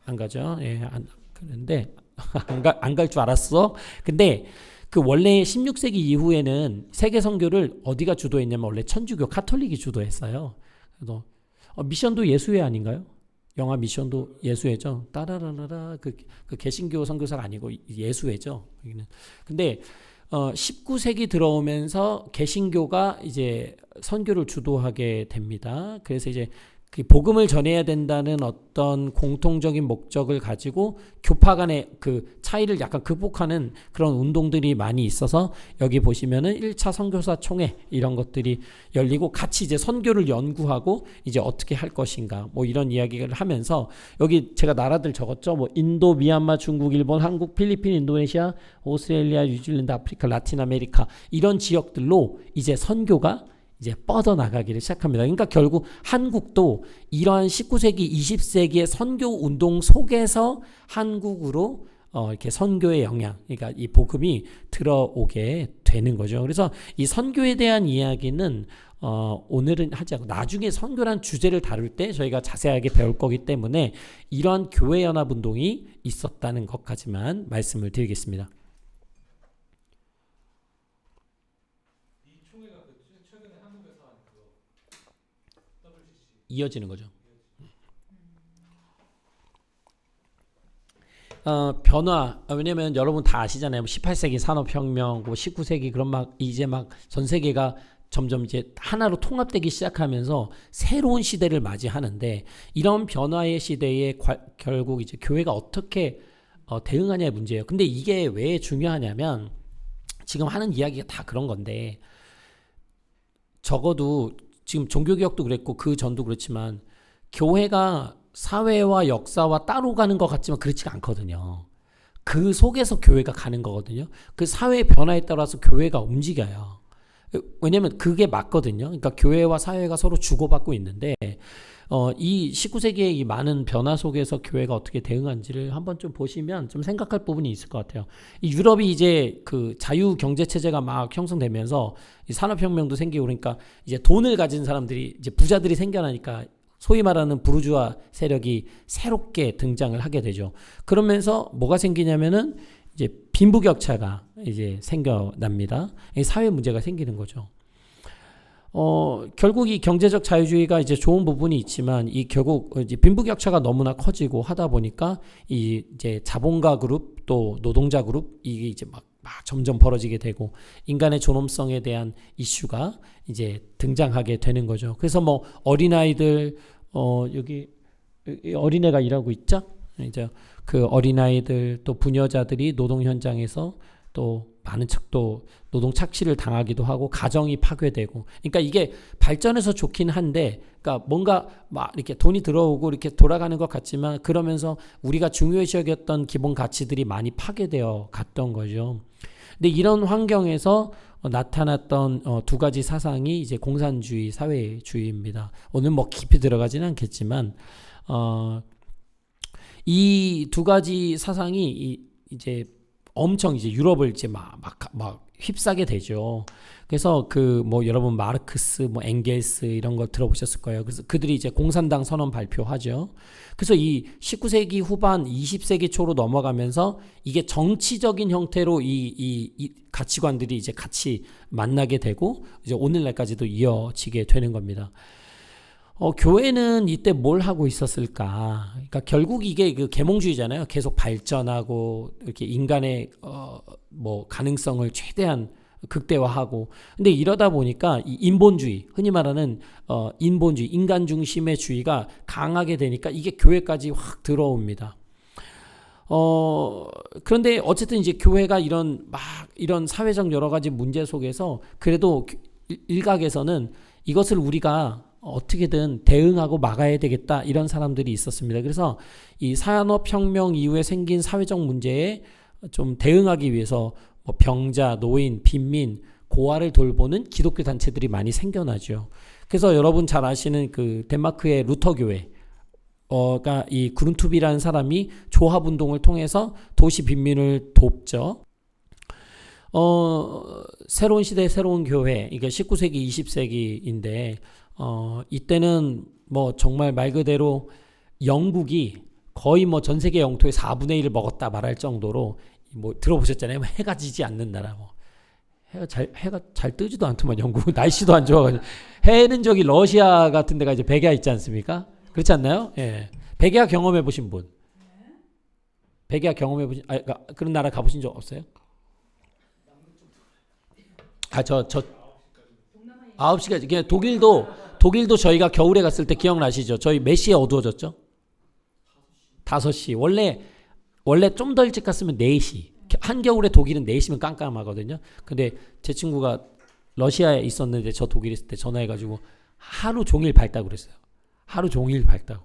안 가죠. 예, 그런데 안 갈 줄 알았어. 근데 그 원래 16세기 이후에는 세계 선교를 어디가 주도했냐면 원래 천주교 카톨릭이 주도했어요. 그래서 미션도 예수회 아닌가요? 영화 미션도 예수회죠. 따라라라라 그 개신교 선교사가 아니고 예수회죠. 여기는. 근데 19세기 들어오면서 개신교가 이제 선교를 주도하게 됩니다. 그래서 이제 그 복음을 전해야 된다는 어떤 공통적인 목적을 가지고 교파 간의 그 차이를 약간 극복하는 그런 운동들이 많이 있어서 여기 보시면은 1차 선교사 총회 이런 것들이 열리고 같이 이제 선교를 연구하고 이제 어떻게 할 것인가 뭐 이런 이야기를 하면서 여기 제가 나라들 적었죠. 뭐 인도, 미얀마, 중국, 일본, 한국, 필리핀, 인도네시아, 오스트레일리아, 뉴질랜드, 아프리카, 라틴 아메리카 이런 지역들로 이제 선교가 이제 뻗어나가기를 시작합니다. 그러니까 결국 한국도 이러한 19세기, 20세기의 선교 운동 속에서 한국으로 이렇게 선교의 영향, 그러니까 이 복음이 들어오게 되는 거죠. 그래서 이 선교에 대한 이야기는 오늘은 하지 않고 나중에 선교란 주제를 다룰 때 저희가 자세하게 배울 거기 때문에 이러한 교회 연합 운동이 있었다는 것까지만 말씀을 드리겠습니다. 이어지는 거죠. 변화. 왜냐면 여러분 다 아시잖아요. 18세기 산업혁명, 19세기 그런 막 이제 막 전 세계가 점점 이제 하나로 통합되기 시작하면서 새로운 시대를 맞이하는데 이런 변화의 시대에 결국 이제 교회가 어떻게 대응하냐의 문제예요. 근데 이게 왜 중요하냐면 지금 하는 이야기가 다 그런 건데 적어도 지금 종교개혁도 그랬고 그 전도 그렇지만 교회가 사회와 역사와 따로 가는 것 같지만 그렇지가 않거든요. 그 속에서 교회가 가는 거거든요. 그 사회의 변화에 따라서 교회가 움직여요. 왜냐면 그게 맞거든요. 그러니까 교회와 사회가 서로 주고받고 있는데 이 19세기의 이 많은 변화 속에서 교회가 어떻게 대응한지를 한번 좀 보시면 좀 생각할 부분이 있을 것 같아요. 이 유럽이 이제 그 자유 경제 체제가 막 형성되면서 이 산업혁명도 생기고 그러니까 이제 돈을 가진 사람들이 이제 부자들이 생겨나니까 소위 말하는 부르주아 세력이 새롭게 등장을 하게 되죠. 그러면서 뭐가 생기냐면은 이제 빈부격차가 이제 생겨납니다. 사회 문제가 생기는 거죠. 결국 이 경제적 자유주의가 이제 좋은 부분이 있지만 이 결국 이제 빈부격차가 너무나 커지고 하다 보니까 이 이제 자본가 그룹 또 노동자 그룹 이게 이제 막 점점 벌어지게 되고 인간의 존엄성에 대한 이슈가 이제 등장하게 되는 거죠. 그래서 뭐 어린아이들 여기 어린애가 일하고 있죠. 이제 그 어린아이들 또 부녀자들이 노동 현장에서 또 많은 또 노동 착취를 당하기도 하고 가정이 파괴되고 그러니까 이게 발전해서 좋긴 한데 그러니까 뭔가 막 이렇게 돈이 들어오고 이렇게 돌아가는 것 같지만 그러면서 우리가 중요시 여겼던 기본 가치들이 많이 파괴되어 갔던 거죠. 근데 이런 환경에서 나타났던 두 가지 사상이 이제 공산주의, 사회주의입니다. 오늘 뭐 깊이 들어가지는 않겠지만 이 두 가지 사상이 이제 엄청 이제 유럽을 이제 막 휩싸게 되죠. 그래서 그 뭐 여러분 마르크스, 뭐 엥겔스 이런 거 들어보셨을 거예요. 그래서 그들이 이제 공산당 선언 발표하죠. 그래서 이 19세기 후반 20세기 초로 넘어가면서 이게 정치적인 형태로 이 가치관들이 이제 같이 만나게 되고 이제 오늘날까지도 이어지게 되는 겁니다. 교회는 이때 뭘 하고 있었을까? 그러니까 결국 이게 그 계몽주의잖아요. 계속 발전하고 이렇게 인간의 뭐 가능성을 최대한 극대화하고. 근데 이러다 보니까 이 인본주의, 흔히 말하는 인본주의, 인간 중심의 주의가 강하게 되니까 이게 교회까지 확 들어옵니다. 그런데 어쨌든 이제 교회가 이런 사회적 여러 가지 문제 속에서 그래도 일각에서는 이것을 우리가 어떻게든 대응하고 막아야 되겠다 이런 사람들이 있었습니다. 그래서 이 산업혁명 이후에 생긴 사회적 문제에 좀 대응하기 위해서 뭐 병자, 노인, 빈민, 고아를 돌보는 기독교 단체들이 많이 생겨나죠. 그래서 여러분 잘 아시는 그 덴마크의 루터 교회 가 이 그룬투비라는 사람이 조합운동을 통해서 도시 빈민을 돕죠. 새로운 시대 새로운 교회 이게 19세기 20세기인데 이때는 뭐 정말 말 그대로 영국이 거의 뭐 전 세계 영토의 4분의 1을 먹었다 말할 정도로 뭐 들어보셨잖아요. 해가 지지 않는 나라 뭐 해가 잘 뜨지도 않더만 영국 날씨도 안 좋아가지고 해는 저기 러시아 같은 데가 이제 백야 있지 않습니까? 그렇지 않나요? 예. 백야 경험해 보신 분? 백야 경험해 보신 그러니까 그런 나라 가보신 적 없어요? 저 9시까지. 그냥 독일도 저희가 겨울에 갔을 때 기억나시죠? 저희 몇 시에 어두워졌죠? 5시. 원래 좀 더 일찍 갔으면 4시. 한겨울에 독일은 4시면 깜깜하거든요. 근데 제 친구가 러시아에 있었는데 저 독일에 있을 때 전화해가지고 하루 종일 밝다고 그랬어요. 하루 종일 밝다고.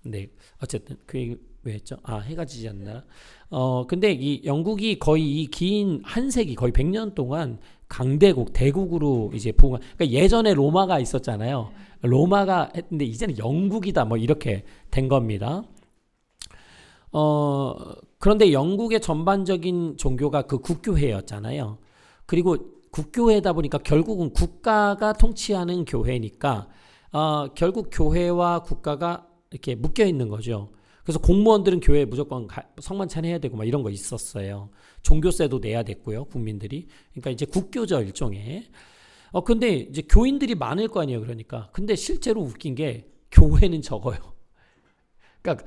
근데 어쨌든 그 얘기 왜 했죠? 해가 지지 않나? 근데 이 영국이 거의 이 긴 한 세기 거의 100년 동안 강대국 대국으로 이제 부흥. 그러니까 예전에 로마가 있었잖아요. 로마가 했는데 이제는 영국이다 뭐 이렇게 된 겁니다. 그런데 영국의 전반적인 종교가 그 국교회였잖아요. 그리고 국교회다 보니까 결국은 국가가 통치하는 교회니까 결국 교회와 국가가 이렇게 묶여 있는 거죠. 그래서 공무원들은 교회에 무조건 성만찬 해야 되고 막 이런 거 있었어요. 종교세도 내야 됐고요, 국민들이. 그러니까 이제 국교죠, 일종의. 근데 이제 교인들이 많을 거 아니에요, 그러니까. 근데 실제로 웃긴 게 교회는 적어요. 그러니까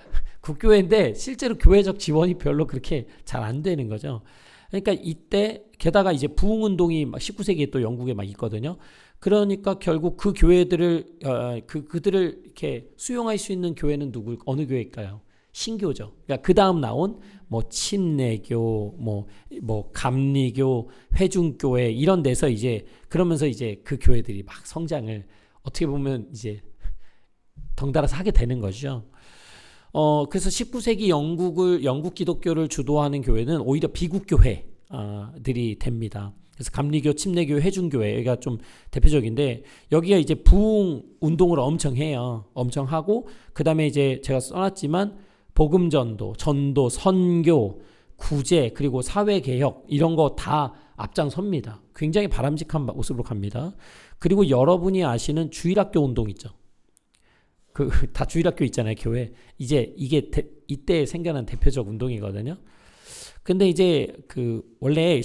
국교회인데 실제로 교회적 지원이 별로 그렇게 잘 안 되는 거죠. 그러니까 이때 게다가 이제 부흥운동이 막 19세기에 또 영국에 막 있거든요. 그러니까 결국 그 교회들을 그들을 이렇게 수용할 수 있는 교회는 어느 교회일까요? 신교죠. 그러니까 그 다음 나온 뭐 침례교, 뭐 감리교, 회중교회 이런 데서 이제 그러면서 이제 그 교회들이 막 성장을 어떻게 보면 이제 덩달아서 하게 되는 거죠. 그래서 19세기 영국 기독교를 주도하는 교회는 오히려 비국 교회들이 됩니다. 그래서 감리교, 침례교, 회중교회가 좀 대표적인데 여기가 이제 부흥 운동을 엄청 해요. 엄청 하고 그 다음에 이제 제가 써놨지만 복음전도, 전도, 선교, 구제 그리고 사회개혁 이런 거 다 앞장섭니다. 굉장히 바람직한 모습으로 갑니다. 그리고 여러분이 아시는 주일학교 운동 있죠. 다 주일학교 있잖아요, 교회. 이제 이게 이때 생겨난 대표적 운동이거든요. 근데 이제 원래는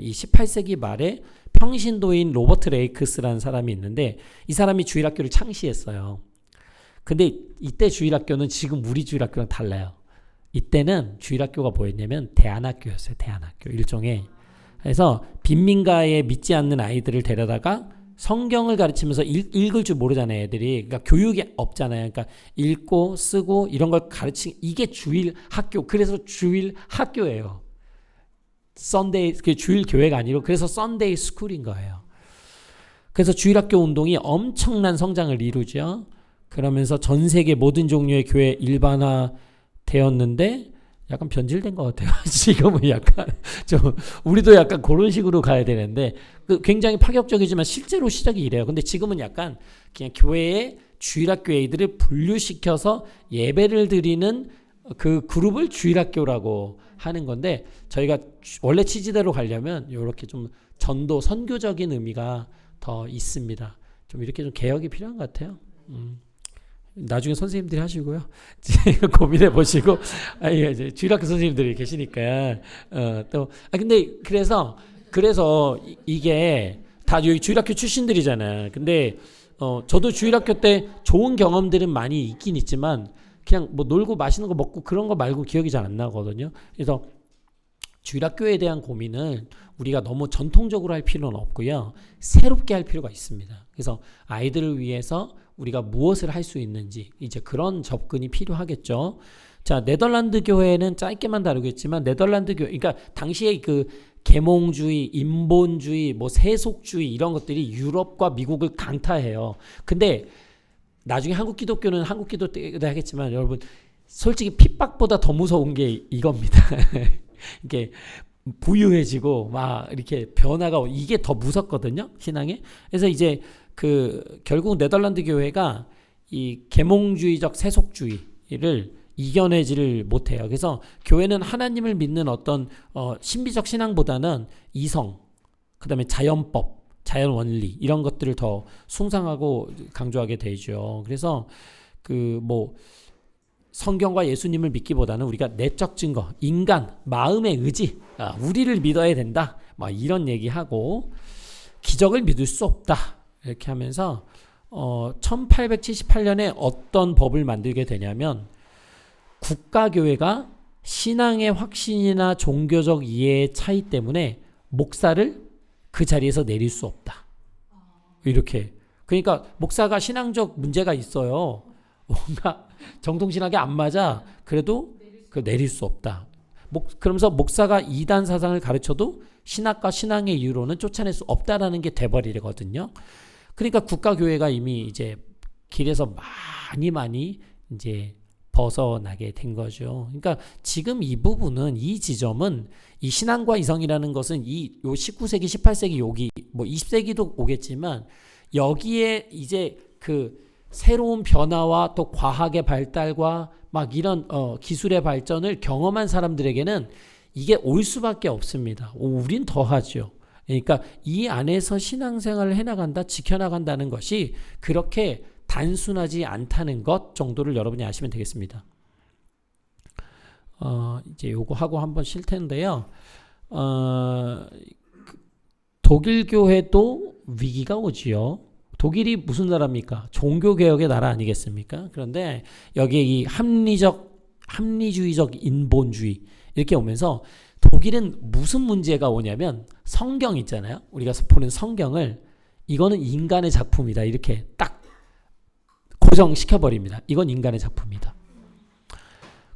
이 18세기 말에 평신도인 로버트 레이크스라는 사람이 있는데 이 사람이 주일학교를 창시했어요. 근데 이때 주일학교는 지금 우리 주일학교랑 달라요. 이때는 주일학교가 뭐였냐면 대안학교였어요. 대안학교 일종의. 그래서 빈민가에 믿지 않는 아이들을 데려다가 성경을 가르치면서 읽을 줄 모르잖아요, 애들이. 그러니까 교육이 없잖아요. 그러니까 읽고 쓰고 이런 걸 이게 주일 학교. 그래서 주일 학교예요. 썬데이, 주일 교회가 아니고 그래서 썬데이 스쿨인 거예요. 그래서 주일학교 운동이 엄청난 성장을 이루죠. 그러면서 전 세계 모든 종류의 교회 일반화 되었는데 약간 변질된 것 같아요. 지금은 약간 좀 우리도 약간 그런 식으로 가야 되는데 굉장히 파격적이지만 실제로 시작이 이래요. 근데 지금은 약간 그냥 교회에 주일학교 애들을 분류시켜서 예배를 드리는 그 그룹을 주일학교라고 하는 건데 저희가 원래 취지대로 가려면 이렇게 좀 전도 선교적인 의미가 더 있습니다. 좀 이렇게 좀 개혁이 필요한 것 같아요. 나중에 선생님들이 하시고요. 고민해 보시고, 이제 주일학교 선생님들이 계시니까, 근데 그래서 이게 다 여기 주일학교 출신들이잖아요. 근데, 저도 주일학교 때 좋은 경험들은 많이 있긴 있지만, 그냥 뭐 놀고 맛있는 거 먹고 그런 거 말고 기억이 잘 안 나거든요. 그래서 주일학교에 대한 고민은 우리가 너무 전통적으로 할 필요는 없고요. 새롭게 할 필요가 있습니다. 그래서 아이들을 위해서 우리가 무엇을 할 수 있는지 이제 그런 접근이 필요하겠죠. 자, 네덜란드 교회는 짧게만 다루겠지만 네덜란드 교회, 그러니까 당시에 그 계몽주의, 인본주의, 뭐 세속주의 이런 것들이 유럽과 미국을 강타해요. 근데 나중에 한국 기독교는 한국 기독교도 하겠지만 여러분 솔직히 핍박보다 더 무서운 게 이겁니다. 이게 부유해지고 막 이렇게 변화가 이게 더 무섭거든요, 신앙에. 그래서 이제 결국 네덜란드 교회가 이 계몽주의적 세속주의를 이겨내지를 못해요. 그래서 교회는 하나님을 믿는 어떤 신비적 신앙보다는 이성, 그다음에 자연법, 자연 원리 이런 것들을 더 숭상하고 강조하게 되죠. 그래서 성경과 예수님을 믿기보다는 우리가 내적 증거, 인간, 마음의 의지, 우리를 믿어야 된다. 막 이런 얘기하고 기적을 믿을 수 없다. 이렇게 하면서 1878년에 어떤 법을 만들게 되냐면 국가교회가 신앙의 확신이나 종교적 이해의 차이 때문에 목사를 그 자리에서 내릴 수 없다. 이렇게. 그러니까 목사가 신앙적 문제가 있어요. 뭔가 정통신학에 안 맞아. 그래도 내릴 수 없다. 그러면서 목사가 이단 사상을 가르쳐도 신학과 신앙의 이유로는 쫓아낼 수 없다라는 게 돼버리거든요. 그러니까 국가교회가 이미 이제 길에서 많이 이제 벗어나게 된 거죠. 그러니까 지금 이 부분은 이 지점은 이 신앙과 이성이라는 것은 요 19세기, 18세기 여기 뭐 20세기도 오겠지만 여기에 이제 새로운 변화와 또 과학의 발달과 막 이런 기술의 발전을 경험한 사람들에게는 이게 올 수밖에 없습니다. 우린 더 하죠. 그러니까 이 안에서 신앙생활을 해나간다, 지켜나간다는 것이 그렇게 단순하지 않다는 것 정도를 여러분이 아시면 되겠습니다. 이제 요거 하고 한번 쉴 텐데요. 독일 교회도 위기가 오지요. 독일이 무슨 나라입니까? 종교개혁의 나라 아니겠습니까? 그런데 여기에 이 합리주의적 인본주의 이렇게 오면서 독일은 무슨 문제가 오냐면 성경 있잖아요. 우리가 보는 성경을 이거는 인간의 작품이다 이렇게 딱 고정시켜버립니다. 이건 인간의 작품이다.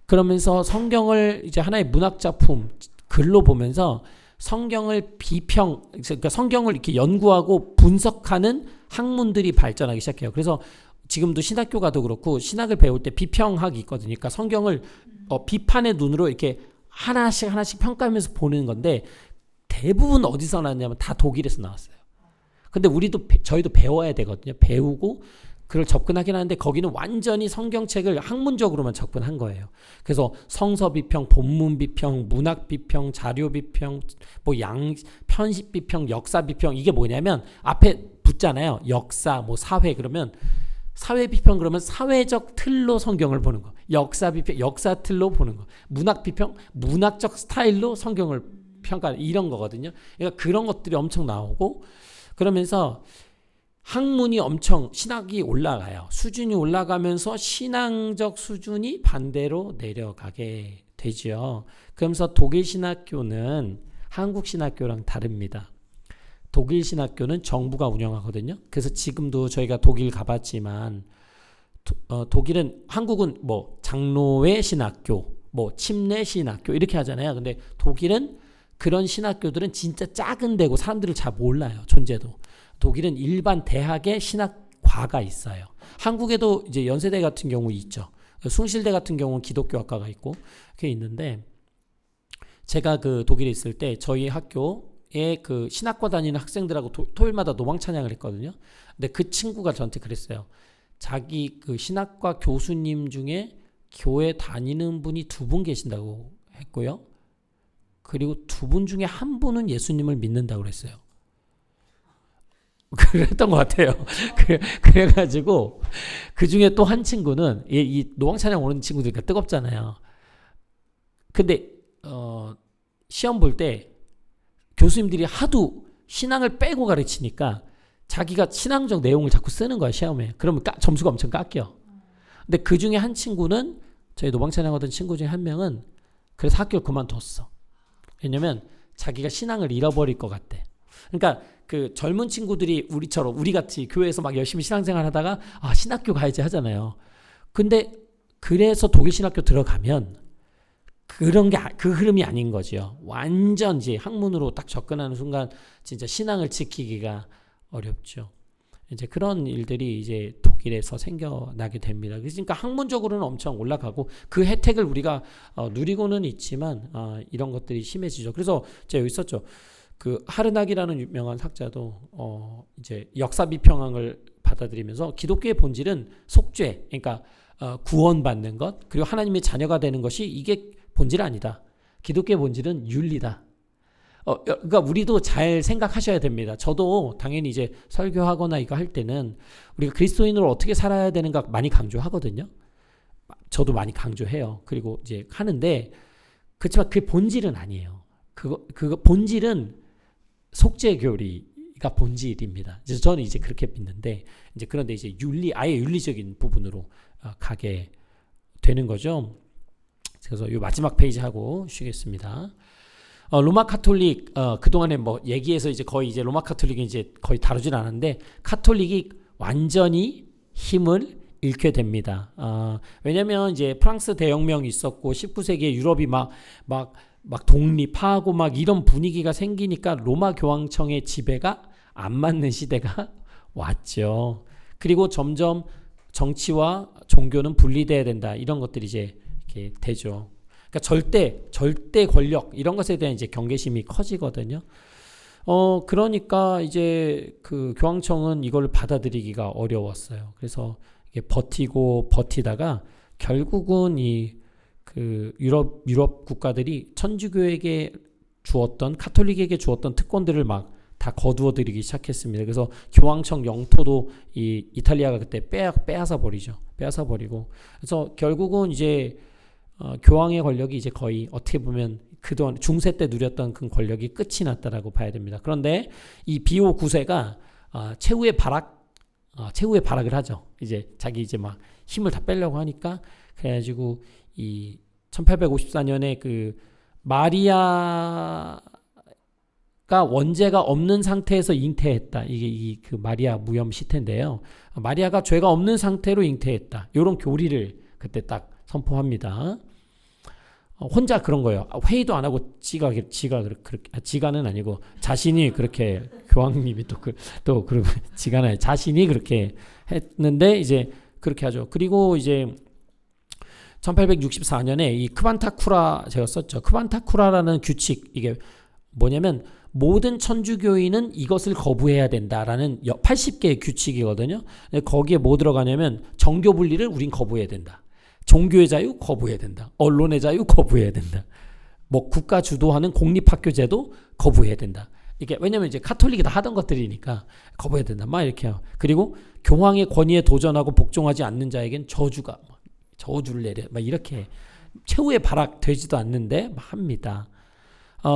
그러면서 성경을 이제 하나의 문학 작품 글로 보면서 성경을 그러니까 성경을 이렇게 연구하고 분석하는 학문들이 발전하기 시작해요. 그래서 지금도 신학교 가도 그렇고 신학을 배울 때 비평학이 있거든요. 그러니까 성경을 비판의 눈으로 이렇게 하나씩 평가하면서 보는 건데 대부분 어디서 나왔냐면 다 독일에서 나왔어요. 근데 저희도 배워야 되거든요. 배우고 그걸 접근하긴 하는데 거기는 완전히 성경책을 학문적으로만 접근한 거예요. 그래서 성서 비평, 본문 비평, 문학 비평, 자료 비평, 편집 비평, 역사 비평 이게 뭐냐면 앞에 붙잖아요. 역사, 사회 그러면 사회 비평 그러면 사회적 틀로 성경을 보는 거. 역사 비평, 역사 틀로 보는 거. 문학 비평, 문학적 스타일로 성경을 평가하는 이런 거거든요. 그러니까 그런 것들이 엄청 나오고 그러면서 학문이 엄청 신학이 올라가요. 수준이 올라가면서 신앙적 수준이 반대로 내려가게 되죠. 그러면서 독일 신학교는 한국 신학교랑 다릅니다. 독일 신학교는 정부가 운영하거든요. 그래서 지금도 저희가 독일 가봤지만 독일은 한국은 장로회 신학교, 침례 신학교 이렇게 하잖아요. 근데 독일은 그런 신학교들은 진짜 작은 데고 사람들을 잘 몰라요. 존재도. 독일은 일반 대학의 신학과가 있어요. 한국에도 이제 연세대 같은 경우 있죠. 숭실대 같은 경우는 기독교학과가 있고 그게 있는데 제가 그 독일에 있을 때 저희 학교에 그 신학과 다니는 학생들하고 토요일마다 노방 찬양을 했거든요. 근데 그 친구가 저한테 그랬어요. 자기 그 신학과 교수님 중에 교회 다니는 분이 2분 계신다고 했고요. 그리고 2분 중에 1분은 예수님을 믿는다고 그랬어요. 그랬던 것 같아요. 그래가지고 그 중에 또 한 친구는 이 노왕찬양 오는 친구들이니까 뜨겁잖아요. 근데 시험 볼 때 교수님들이 하도 신앙을 빼고 가르치니까 자기가 신앙적 내용을 자꾸 쓰는 거야 시험에. 그러면 점수가 엄청 깎여. 근데 그 중에 한 친구는 저희 노방찬양 하던 친구 중에 한 명은 그래서 학교를 그만뒀어. 왜냐면 자기가 신앙을 잃어버릴 것 같대. 그러니까 그 젊은 친구들이 우리 같이 교회에서 막 열심히 신앙생활 하다가 신학교 가야지 하잖아요. 근데 그래서 독일 신학교 들어가면 그런 게 그 흐름이 아닌 거죠. 완전 이제 학문으로 딱 접근하는 순간 진짜 신앙을 지키기가 어렵죠. 이제 그런 일들이 이제 독일에서 생겨나게 됩니다. 그러니까 학문적으로는 엄청 올라가고 그 혜택을 우리가 누리고는 있지만 이런 것들이 심해지죠. 그래서 제가 여기 썼죠. 그 하르낙이라는 유명한 학자도 이제 역사 비평학을 받아들이면서 기독교의 본질은 속죄, 그러니까 구원받는 것, 그리고 하나님의 자녀가 되는 것이 이게 본질 아니다. 기독교의 본질은 윤리다. 그러니까 우리도 잘 생각하셔야 됩니다. 저도 당연히 이제 설교하거나 이거 할 때는 우리가 그리스도인으로 어떻게 살아야 되는가 많이 강조하거든요. 저도 많이 강조해요. 그리고 이제 하는데 그렇지만 그 본질은 아니에요. 그거 본질은 속죄 교리가 본질입니다. 그래서 저는 이제 그렇게 믿는데 이제 그런데 이제 아예 윤리적인 부분으로 가게 되는 거죠. 그래서 이 마지막 페이지 하고 쉬겠습니다. 로마 카톨릭 그동안에 얘기해서 이제 거의 이제 로마 카톨릭이 이제 거의 다루진 않았는데 카톨릭이 완전히 힘을 잃게 됩니다. 왜냐면 이제 프랑스 대혁명이 있었고 19세기에 유럽이 막 독립하고 막 이런 분위기가 생기니까 로마 교황청의 지배가 안 맞는 시대가 왔죠. 그리고 점점 정치와 종교는 분리돼야 된다. 이런 것들이 이제 이렇게 되죠. 그러니까 절대 권력 이런 것에 대한 이제 경계심이 커지거든요. 그러니까 이제 그 교황청은 이걸 받아들이기가 어려웠어요. 그래서 이게 버티다가 결국은 그 유럽 국가들이 천주교에게 카톨릭에게 주었던 특권들을 막 다 거두어들이기 시작했습니다. 그래서 교황청 영토도 이 이탈리아가 그때 빼앗아 버리고 그래서 결국은 이제 교황의 권력이 이제 거의 어떻게 보면 그동안 중세 때 누렸던 그 권력이 끝이 났다라고 봐야 됩니다. 그런데 이 비오 9세가 최후의 최후의 발악을 하죠. 이제 자기 이제 막 힘을 다 빼려고 하니까 그래가지고 이 1854년에 그 마리아가 원죄가 없는 상태에서 잉태했다. 이게 이 그 마리아 무염 시태인데요. 마리아가 죄가 없는 상태로 잉태했다. 이런 교리를 그때 딱 선포합니다. 혼자 그런 거예요. 회의도 안 하고 지가는 아니고 자신이 그렇게 교황님이 또 그러고 지가는 아니고 자신이 그렇게 했는데 이제 그렇게 하죠. 그리고 이제 1864년에 이 크반타쿠라 제가 썼죠. 크반타쿠라라는 규칙 이게 뭐냐면 모든 천주교인은 이것을 거부해야 된다라는 80개의 규칙이거든요. 거기에 뭐 들어가냐면 정교 분리를 우린 거부해야 된다. 종교의 자유 거부해야 된다. 언론의 자유 거부해야 된다. 뭐 국가 주도하는 공립학교제도 거부해야 된다. 이게 왜냐면 이제 카톨릭이 다 하던 것들이니까 거부해야 된다. 막 이렇게 해요. 그리고 교황의 권위에 도전하고 복종하지 않는 자에겐 저주를 내려. 막 이렇게 최후의 발악되지도 않는데 막 합니다.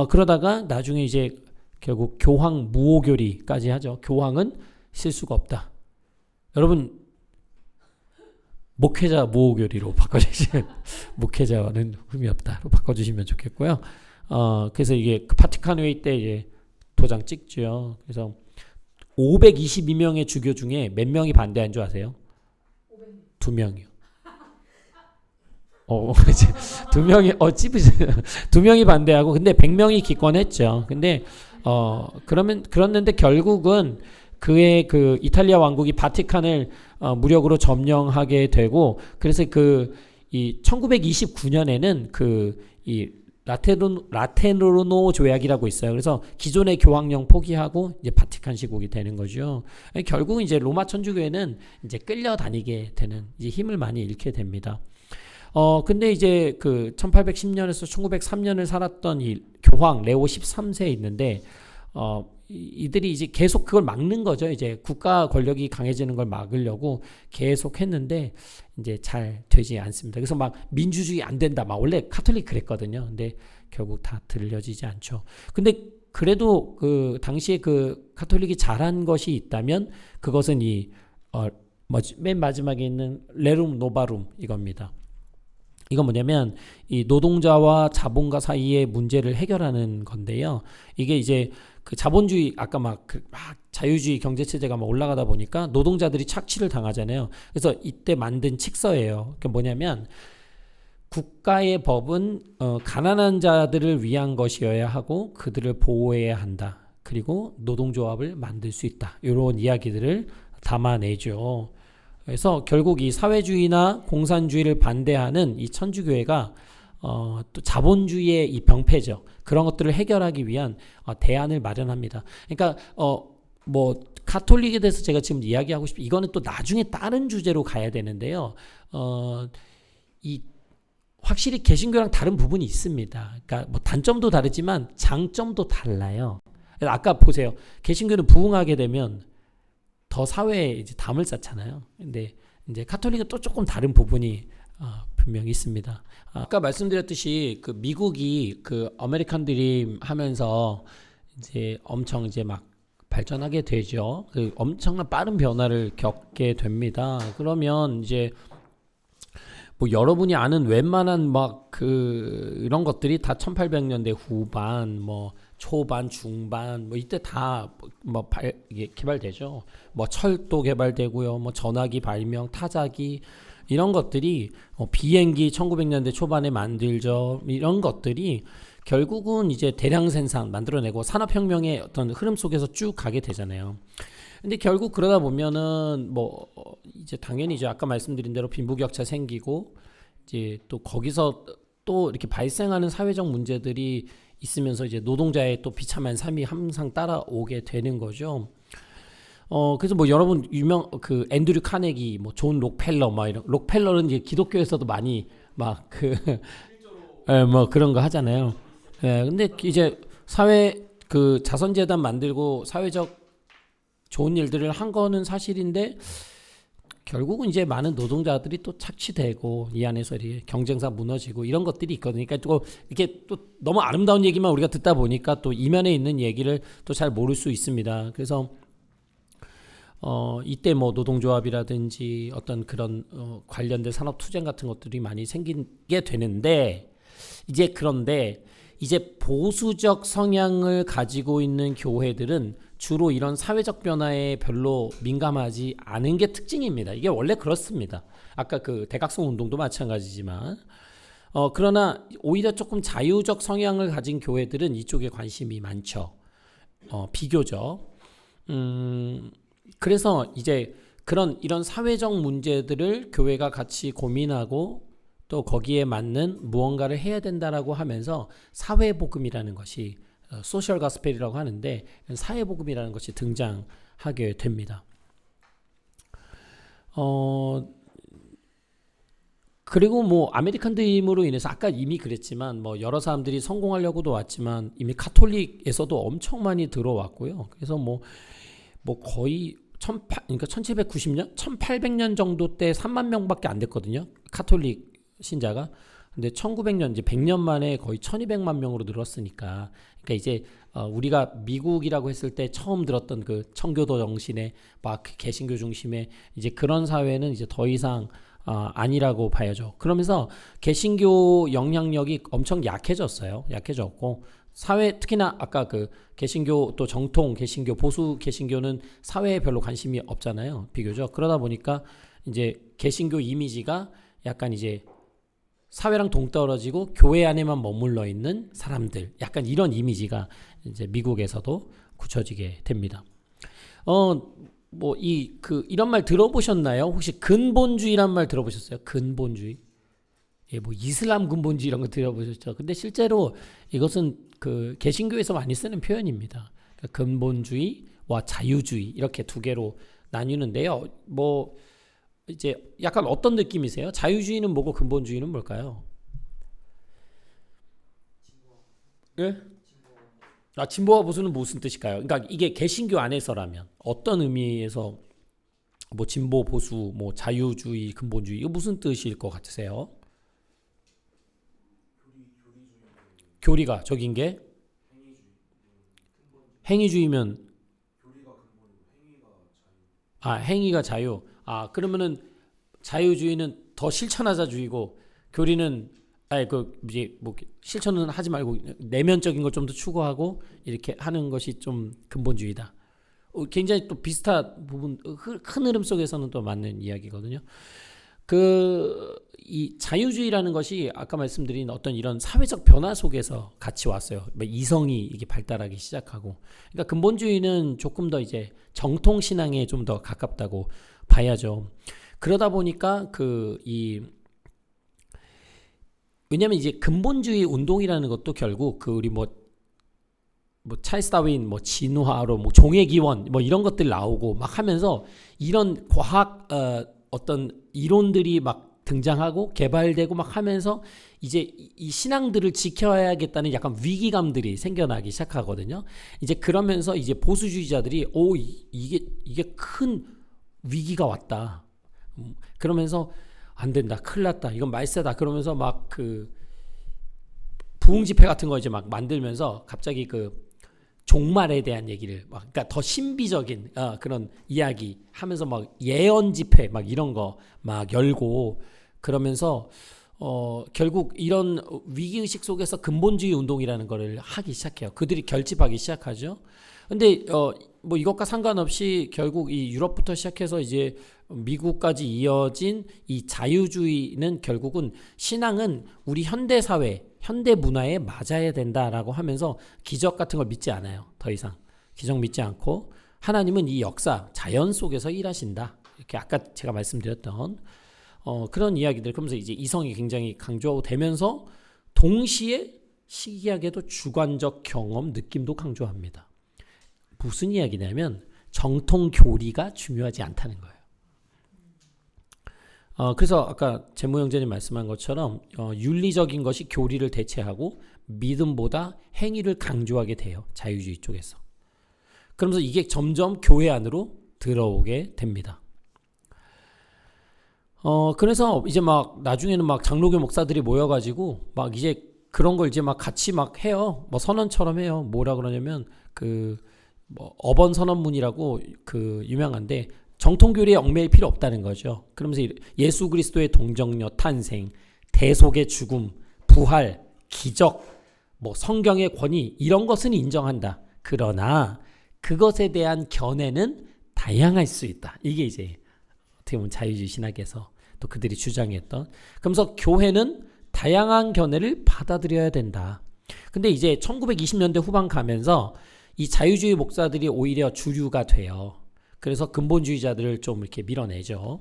그러다가 나중에 이제 결국 교황 무오교리까지 하죠. 교황은 실수가 없다. 여러분 목회자 무오교리로 바꿔주시면 목회자는 흠이 없다로 바꿔주시면 좋겠고요. 그래서 이게 그 바티칸 회의 때 이제 도장 찍죠. 그래서 522명의 주교 중에 몇 명이 반대한 줄 아세요? 2명이요. 두 명이 찝으세요. 2명이 반대하고 근데 100명이 기권했죠. 근데 그랬는데 결국은 그의 그 이탈리아 왕국이 바티칸을 무력으로 점령하게 되고 그래서 이 1929년에는 이 라테노 조약이라고 있어요. 그래서 기존의 교황령 포기하고 이제 바티칸 시국이 되는 거죠. 결국 이제 로마 천주교회는 이제 끌려다니게 되는 이제 힘을 많이 잃게 됩니다. 근데 이제 그 1810년에서 1903년을 살았던 이 교황 레오 13세 있는데 이들이 이제 계속 그걸 막는 거죠. 이제 국가 권력이 강해지는 걸 막으려고 계속 했는데 이제 잘 되지 않습니다. 그래서 막 민주주의 안 된다. 막 원래 카톨릭 그랬거든요. 근데 결국 다 들려지지 않죠. 근데 그래도 그 당시에 그 카톨릭이 잘한 것이 있다면 그것은 맨 마지막에 있는 레룸 노바룸 이겁니다. 이건 뭐냐면 이 노동자와 자본가 사이의 문제를 해결하는 건데요. 이게 이제 그 자본주의 아까 막 자유주의 경제 체제가 막 올라가다 보니까 노동자들이 착취를 당하잖아요. 그래서 이때 만든 칙서예요. 그게 뭐냐면 국가의 법은 가난한 자들을 위한 것이어야 하고 그들을 보호해야 한다. 그리고 노동조합을 만들 수 있다. 이런 이야기들을 담아내죠. 그래서 결국 이 사회주의나 공산주의를 반대하는 이 천주교회가 또 자본주의의 이 병폐죠. 그런 것들을 해결하기 위한 대안을 마련합니다. 그러니까 뭐 카톨릭에 대해서 제가 지금 이야기하고 싶은 이거는 또 나중에 다른 주제로 가야 되는데요. 이 확실히 개신교랑 다른 부분이 있습니다. 그러니까 뭐 단점도 다르지만 장점도 달라요. 아까 보세요. 개신교는 부흥하게 되면 더 사회에 이제 담을 쌓잖아요. 근데 이제 카톨릭은 또 조금 다른 부분이 분명히 있습니다. 아까 말씀드렸듯이 그 미국이 그 아메리칸 드림 하면서 이제 엄청 이제 막 발전하게 되죠. 그 엄청난 빠른 변화를 겪게 됩니다. 그러면 이제 뭐 여러분이 아는 웬만한 막 이런 것들이 다 1800년대 후반 뭐 초반 중반 뭐 이때 다 뭐 이게 개발되죠. 뭐 철도 개발되고요. 뭐 전화기 발명, 타자기 이런 것들이 비행기 1900년대 초반에 만들죠. 이런 것들이 결국은 이제 대량 생산 만들어내고 산업혁명의 어떤 흐름 속에서 쭉 가게 되잖아요. 근데 결국 그러다 보면은 뭐 이제 당연히 이제 아까 말씀드린 대로 빈부격차 생기고 이제 또 거기서 또 이렇게 발생하는 사회적 문제들이 있으면서 이제 노동자의 또 비참한 삶이 항상 따라오게 되는 거죠. 그래서 뭐 여러분 그 앤드류 카네기, 뭐 존 록펠러, 막 이런 록펠러는 이제 기독교에서도 많이 막 뭐 그런 거 하잖아요. 근데 이제 사회 그 자선재단 만들고 사회적 좋은 일들을 한 거는 사실인데 결국은 이제 많은 노동자들이 또 착취되고 이 안에서 이렇게 경쟁사 무너지고 이런 것들이 있거든요. 그러니까 또 이렇게 또 너무 아름다운 얘기만 우리가 듣다 보니까 또 이면에 있는 얘기를 또 잘 모를 수 있습니다. 그래서 이때 뭐 노동조합이라든지 어떤 그런 관련된 산업투쟁 같은 것들이 많이 생기게 되는데 그런데 이제 보수적 성향을 가지고 있는 교회들은 주로 이런 사회적 변화에 별로 민감하지 않은 게 특징입니다. 이게 원래 그렇습니다. 아까 그 대각성 운동도 마찬가지지만 그러나 오히려 조금 자유적 성향을 가진 교회들은 이쪽에 관심이 많죠. 비교적. 그래서 이제 이런 사회적 문제들을 교회가 같이 고민하고 또 거기에 맞는 무언가를 해야 된다라고 하면서 사회복음이라는 것이 소셜 가스펠이라고 하는데 사회복음이라는 것이 등장하게 됩니다. 그리고 뭐 아메리칸 드림으로 인해서 아까 이미 그랬지만 뭐 여러 사람들이 성공하려고도 왔지만 이미 카톨릭에서도 엄청 많이 들어왔고요. 그래서 뭐 거의 그러니까 1790년, 1800년 정도 때 3만 명밖에 안 됐거든요. 카톨릭 신자가. 근데 1900년 이제 100년 만에 거의 1200만 명으로 늘었으니까 그러니까 이제 우리가 미국이라고 했을 때 처음 들었던 그 청교도 정신의 막 개신교 중심의 이제 그런 사회는 이제 더 이상 아니라고 봐야죠. 그러면서 개신교 영향력이 엄청 약해졌고 사회 특히나 아까 그 개신교 또 정통 개신교 보수 개신교는 사회에 별로 관심이 없잖아요. 비교적. 그러다 보니까 이제 개신교 이미지가 약간 이제 사회랑 동떨어지고 교회 안에만 머물러 있는 사람들 약간 이런 이미지가 이제 미국에서도 굳혀지게 됩니다. 뭐 이런 말 들어보셨나요? 혹시 근본주의란 말 들어보셨어요? 근본주의? 예, 뭐 이슬람 근본주의 이런 거 들어보셨죠? 근데 실제로 이것은 그 개신교에서 많이 쓰는 표현입니다. 그러니까 근본주의와 자유주의 이렇게 두 개로 나뉘는데요. 뭐 이제 약간 어떤 느낌이세요? 자유주의는 뭐고 근본주의는 뭘까요? 예? 진보와 보수는 무슨 뜻일까요? 그러니까 이게 개신교 안에서라면 어떤 의미에서 뭐 진보, 보수, 뭐 자유주의, 근본주의 이거 무슨 뜻일 것 같으세요? 교리가 적인 게 행위주의면 행위가 자유. 그러면은 자유주의는 더 실천하자주의고 교리는 이제 뭐 실천은 하지 말고 내면적인 걸 좀 더 추구하고 이렇게 하는 것이 좀 근본주의다. 굉장히 또 비슷한 부분 큰 흐름 속에서는 또 맞는 이야기거든요. 이 자유주의라는 것이 아까 말씀드린 어떤 이런 사회적 변화 속에서 같이 왔어요. 이성이 이게 발달하기 시작하고. 그러니까 근본주의는 조금 더 이제 정통 신앙에 좀 더 가깝다고 봐야죠. 그러다 보니까 왜냐면 이제 근본주의 운동이라는 것도 결국 우리 뭐 찰스 다윈 진화로 종의 기원 이런 것들 나오고 막 하면서 이런 과학 어떤 이론들이 막 등장하고 개발되고 막 하면서 이제 이 신앙들을 지켜야겠다는 약간 위기감들이 생겨나기 시작하거든요. 이제 그러면서 이제 보수주의자들이 이게 큰 위기가 왔다. 그러면서 안 된다. 큰일 났다. 이건 말세다. 그러면서 막 부흥 집회 같은 거 이제 막 만들면서 갑자기 종말에 대한 얘기를 그러니까 더 신비적인 그런 이야기 하면서 막 예언 집회 막 이런 거 막 열고 그러면서 결국 이런 위기의식 속에서 근본주의 운동이라는 거를 하기 시작해요. 그들이 결집하기 시작하죠. 근데 뭐 이것과 상관없이 결국 이 유럽부터 시작해서 이제 미국까지 이어진 이 자유주의는 결국은 신앙은 우리 현대 사회, 현대 문화에 맞아야 된다라고 하면서 기적 같은 걸 믿지 않아요. 더 이상 기적 믿지 않고 하나님은 이 역사, 자연 속에서 일하신다. 이렇게 아까 제가 말씀드렸던 그런 이야기들. 그러면서 이제 이성이 굉장히 강조하고 되면서 동시에 시기하게도 주관적 경험, 느낌도 강조합니다. 무슨 이야기냐면 정통 교리가 중요하지 않다는 거예요. 그래서 아까 재무 형제님 말씀한 것처럼 윤리적인 것이 교리를 대체하고 믿음보다 행위를 강조하게 돼요. 자유주의 쪽에서. 그러면서 이게 점점 교회 안으로 들어오게 됩니다. 그래서 이제 막 나중에는 막 장로교 목사들이 모여가지고 막 이제 그런 걸 이제 막 같이 막 해요. 뭐 선언처럼 해요. 뭐라 그러냐면 뭐 어번 선언문이라고 그 유명한데 정통교리에 얽매일 필요 없다는 거죠. 그러면서 예수 그리스도의 동정녀 탄생, 대속의 죽음, 부활, 기적, 뭐 성경의 권위 이런 것은 인정한다. 그러나 그것에 대한 견해는 다양할 수 있다. 이게 이제 어떻게 보면 자유주의 신학에서 또 그들이 주장했던. 그러면서 교회는 다양한 견해를 받아들여야 된다. 근데 이제 1920년대 후반 가면서 이 자유주의 목사들이 오히려 주류가 돼요. 그래서 근본주의자들을 좀 이렇게 밀어내죠.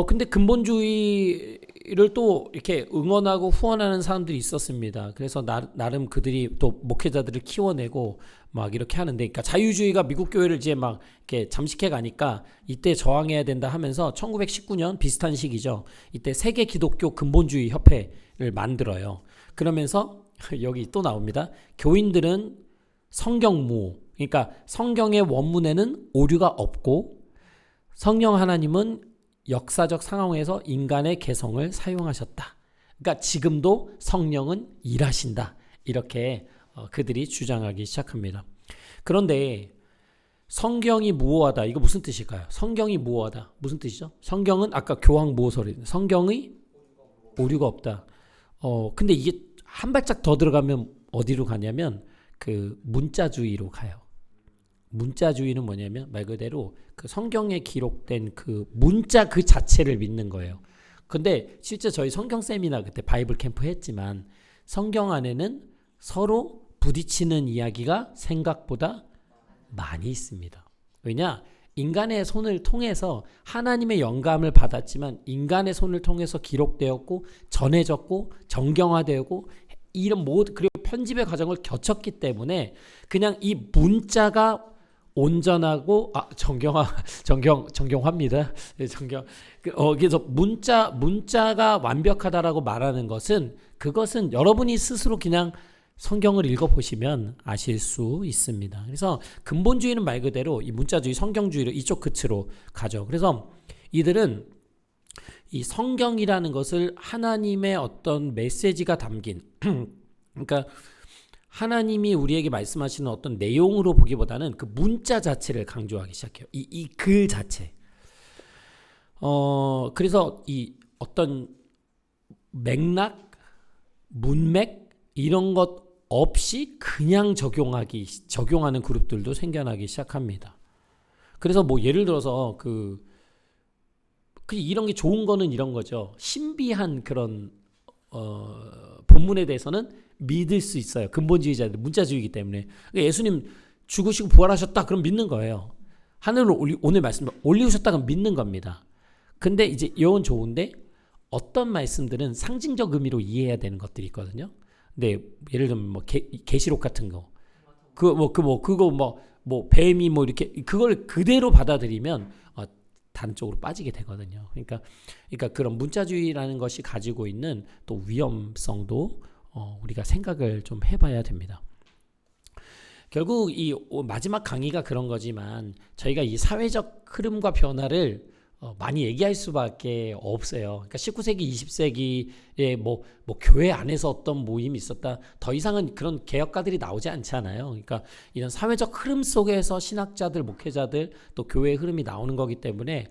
근데 근본주의를 또 이렇게 응원하고 후원하는 사람들이 있었습니다. 그래서 나름 그들이 또 목회자들을 키워내고 막 이렇게 하는데, 그러니까 자유주의가 미국 교회를 이제 막 이렇게 잠식해 가니까 이때 저항해야 된다 하면서 1919년 비슷한 시기죠. 이때 세계 기독교 근본주의 협회를 만들어요. 그러면서 여기 또 나옵니다. 교인들은 성경무, 그러니까 성경의 원문에는 오류가 없고 성령 하나님은 역사적 상황에서 인간의 개성을 사용하셨다. 그러니까 지금도 성령은 일하신다. 이렇게 그들이 주장하기 시작합니다. 그런데 성경이 무오하다. 이거 무슨 뜻일까요? 성경이 무오하다. 무슨 뜻이죠? 성경은 아까 교황 무오설이 성경의 오류가 없다. 근데 이게 한 발짝 더 들어가면 어디로 가냐면 그 문자주의로 가요. 문자주의는 뭐냐면 말 그대로 그 성경에 기록된 그 문자 그 자체를 믿는 거예요. 근데 실제 저희 성경 세미나 그때 바이블 캠프 했지만 성경 안에는 서로 부딪히는 이야기가 생각보다 많이 있습니다. 왜냐? 인간의 손을 통해서 하나님의 영감을 받았지만 인간의 손을 통해서 기록되었고 전해졌고 정경화되고 이런 모든 그리고 편집의 과정을 거쳤기 때문에 그냥 이 문자가 온전하고 정경화입니다. 그래서 문자가 완벽하다라고 말하는 것은 그것은 여러분이 스스로 그냥 성경을 읽어보시면 아실 수 있습니다. 그래서 근본주의는 말 그대로 이 문자주의, 성경주의를 이쪽 끝으로 가죠. 그래서 이들은 이 성경이라는 것을 하나님의 어떤 메시지가 담긴 그러니까 하나님이 우리에게 말씀하시는 어떤 내용으로 보기보다는 그 문자 자체를 강조하기 시작해요. 이 글 자체. 그래서 이 어떤 맥락, 문맥 이런 것 없이 그냥 적용하는 그룹들도 생겨나기 시작합니다. 그래서 뭐 예를 들어서 그 이런 게 좋은 거는 이런 거죠. 신비한 그런 본문에 대해서는 믿을 수 있어요. 근본주의자들, 문자주의이기 때문에. 그러니까 예수님 죽으시고 부활하셨다 그럼 믿는 거예요. 하늘로 오늘 말씀 올리우셨다 그럼 믿는 겁니다. 근데 이제 이건 좋은데 어떤 말씀들은 상징적 의미로 이해해야 되는 것들이 있거든요. 근데 예를 들면 뭐 계시록 같은 거, 그거 뱀이 뭐 이렇게 그걸 그대로 받아들이면 단쪽으로 빠지게 되거든요. 그러니까 그런 문자주의라는 것이 가지고 있는 또 위험성도 우리가 생각을 좀 해봐야 됩니다. 결국 이 마지막 강의가 그런 거지만 저희가 이 사회적 흐름과 변화를 많이 얘기할 수밖에 없어요. 그러니까 19세기, 20세기에 뭐 교회 안에서 어떤 모임이 있었다. 더 이상은 그런 개혁가들이 나오지 않잖아요. 그러니까 이런 사회적 흐름 속에서 신학자들, 목회자들 또 교회의 흐름이 나오는 거기 때문에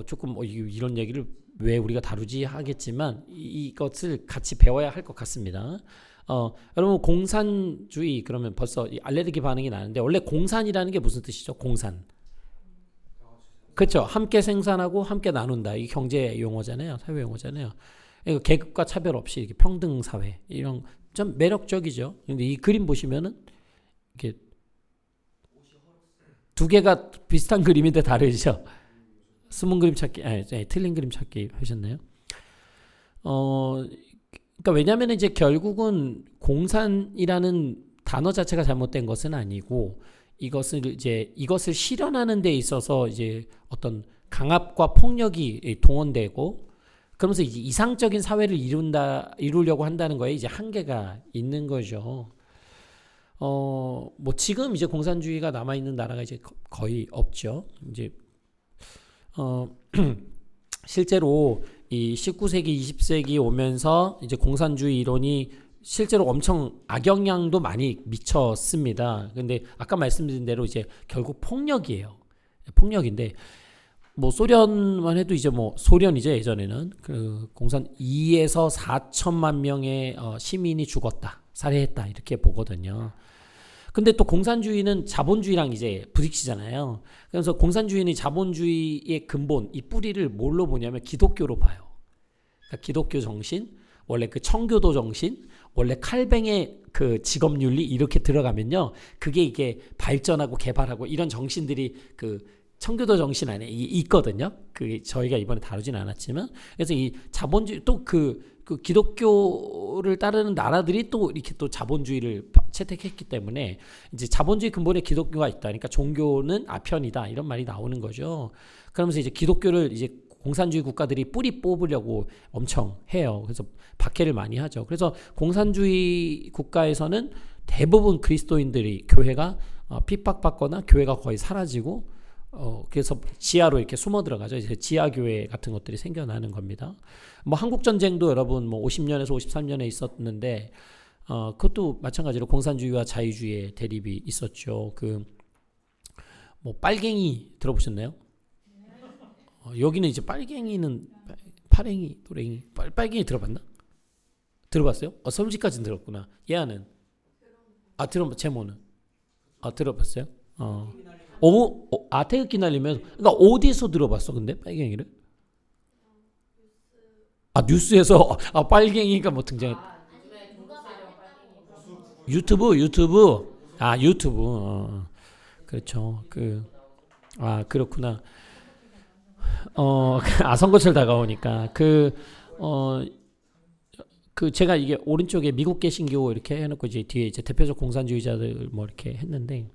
조금 이런 얘기를 왜 우리가 다루지 하겠지만 이것을 같이 배워야 할 것 같습니다. 여러분 공산주의 그러면 벌써 알레르기 반응이 나는데 원래 공산이라는 게 무슨 뜻이죠? 공산. 그렇죠. 함께 생산하고 함께 나눈다. 이게 경제 용어잖아요. 사회 용어잖아요. 그러니까 계급과 차별 없이 이렇게 평등 사회 이런 좀 매력적이죠. 근데 이 그림 보시면은 이렇게 두 개가 비슷한 그림인데 다르죠. 숨은 그림 찾기, 틀린 그림 찾기 하셨나요? 그러니까 왜냐하면 이제 결국은 공산이라는 단어 자체가 잘못된 것은 아니고 이것을 실현하는 데 있어서 이제 어떤 강압과 폭력이 동원되고 그러면서 이제 이상적인 사회를 이루려고 한다는 거에 이제 한계가 있는 거죠. 뭐 지금 이제 공산주의가 남아 있는 나라가 이제 거의 없죠. 이제 실제로 이 19세기, 20세기 오면서 이제 공산주의 이론이 실제로 엄청 악영향도 많이 미쳤습니다. 근데 아까 말씀드린 대로 이제 결국 폭력이에요. 폭력인데 뭐 소련만 해도 이제 뭐 소련이죠. 예전에는 그 공산 2에서 4천만 명의 시민이 죽었다, 살해했다 이렇게 보거든요. 근데 또 공산주의는 자본주의랑 이제 부딪히잖아요. 그래서 공산주의는 자본주의의 근본, 이 뿌리를 뭘로 보냐면 기독교로 봐요. 그러니까 기독교 정신, 원래 그 청교도 정신, 원래 칼뱅의 그 직업윤리 이렇게 들어가면요, 그게 이게 발전하고 개발하고 이런 정신들이 그 청교도 정신 안에 있거든요. 그 저희가 이번에 다루진 않았지만, 그래서 이 자본주의 또 그 기독교를 따르는 나라들이 또 이렇게 또 자본주의를 채택했기 때문에 이제 자본주의 근본에 기독교가 있다. 그러니까 종교는 아편이다 이런 말이 나오는 거죠. 그러면서 이제 기독교를 이제 공산주의 국가들이 뿌리 뽑으려고 엄청 해요. 그래서 박해를 많이 하죠. 그래서 공산주의 국가에서는 대부분 그리스도인들이 교회가 핍박받거나 교회가 거의 사라지고 그래서 지하로 이렇게 숨어 들어가죠. 이제 지하 교회 같은 것들이 생겨나는 겁니다. 뭐 한국 전쟁도 여러분 뭐 50년에서 53년에 있었는데 그것도 마찬가지로 공산주의와 자유주의의 대립이 있었죠. 그 뭐 빨갱이 들어보셨나요? 여기는 이제 빨갱이는 파랭이, 노랭이, 빨갱이 들어봤나? 들어봤어요? 서울시까지는 들었구나. 얘는 제모는 들어봤어요? 태극기 날리면서. 그러니까 어디서 들어봤어? 근데 빨갱이를? 뉴스에서 빨갱이가 뭐 등장했. 유튜브. 유튜브. 그렇죠. 그렇구나. 선거철 다가오니까 제가 이게 오른쪽에 미국 개신교 이렇게 해놓고 이제 뒤에 이제 대표적 공산주의자들 뭐 이렇게 했는데,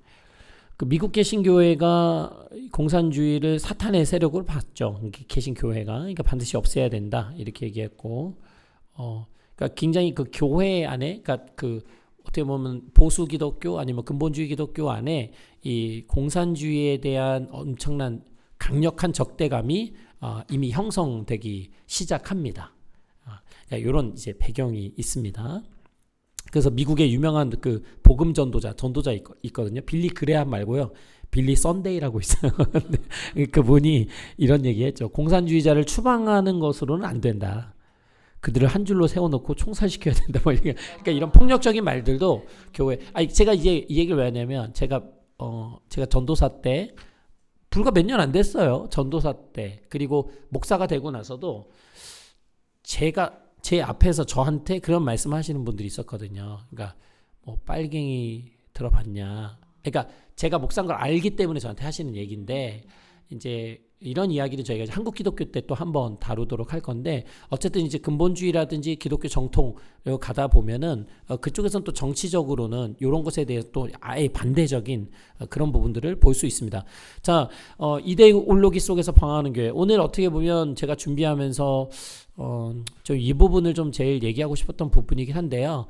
그 미국 개신교회가 공산주의를 사탄의 세력으로 봤죠. 개신교회가. 그러니까 반드시 없애야 된다 이렇게 얘기했고, 그러니까 굉장히 그 교회 안에, 그러니까 그 어떻게 보면 보수 기독교 아니면 근본주의 기독교 안에 이 공산주의에 대한 엄청난 강력한 적대감이 이미 형성되기 시작합니다. 그러니까 이런 이제 배경이 있습니다. 그래서 미국의 유명한 그 복음 전도자 있거든요. 빌리 그레함 말고요. 빌리 썬데이라고 있어요. 그분이 이런 얘기했죠. 공산주의자를 추방하는 것으로는 안 된다. 그들을 한 줄로 세워놓고 총살시켜야 된다. 그러니까 이런 폭력적인 말들도 교회. 제가 이제 이 얘기를 왜 하냐면 제가 전도사 때 불과 몇 년 안 됐어요. 전도사 때. 그리고 목사가 되고 나서도 제 앞에서 저한테 그런 말씀하시는 분들이 있었거든요. 그러니까 뭐 빨갱이 들어봤냐. 그러니까 제가 목사인 걸 알기 때문에 저한테 하시는 얘기인데, 이제 이런 이야기를 저희가 한국 기독교 때 또 한번 다루도록 할 건데, 어쨌든 이제 근본주의라든지 기독교 정통 가다 보면은 그쪽에서는 또 정치적으로는 이런 것에 대해서 또 아예 반대적인 그런 부분들을 볼 수 있습니다. 자, 이데올로기 속에서 방황하는 교회. 오늘 어떻게 보면 제가 준비하면서 좀 이 부분을 좀 제일 얘기하고 싶었던 부분이긴 한데요.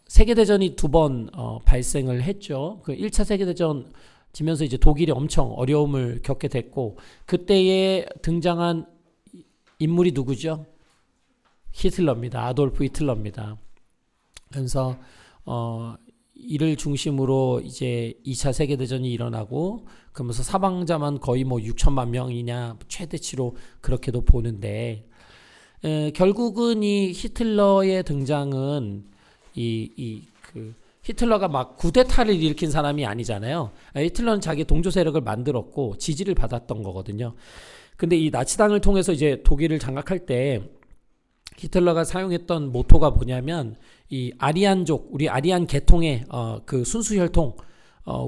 세계대전이 두 번 발생을 했죠. 그 1차 세계대전 지면서 이제 독일이 엄청 어려움을 겪게 됐고, 그때에 등장한 인물이 누구죠? 히틀러입니다. 아돌프 히틀러입니다. 그래서 이를 중심으로 이제 2차 세계대전이 일어나고, 그러면서 사망자만 거의 뭐 6천만 명이냐 최대치로 그렇게도 보는데, 결국은 이 히틀러의 등장은 히틀러가 막 쿠데타를 일으킨 사람이 아니잖아요. 히틀러는 자기 동조 세력을 만들었고 지지를 받았던 거거든요. 근데 이 나치당을 통해서 이제 독일을 장악할 때 히틀러가 사용했던 모토가 뭐냐면, 이 아리안족, 우리 아리안 계통의 그 순수 혈통,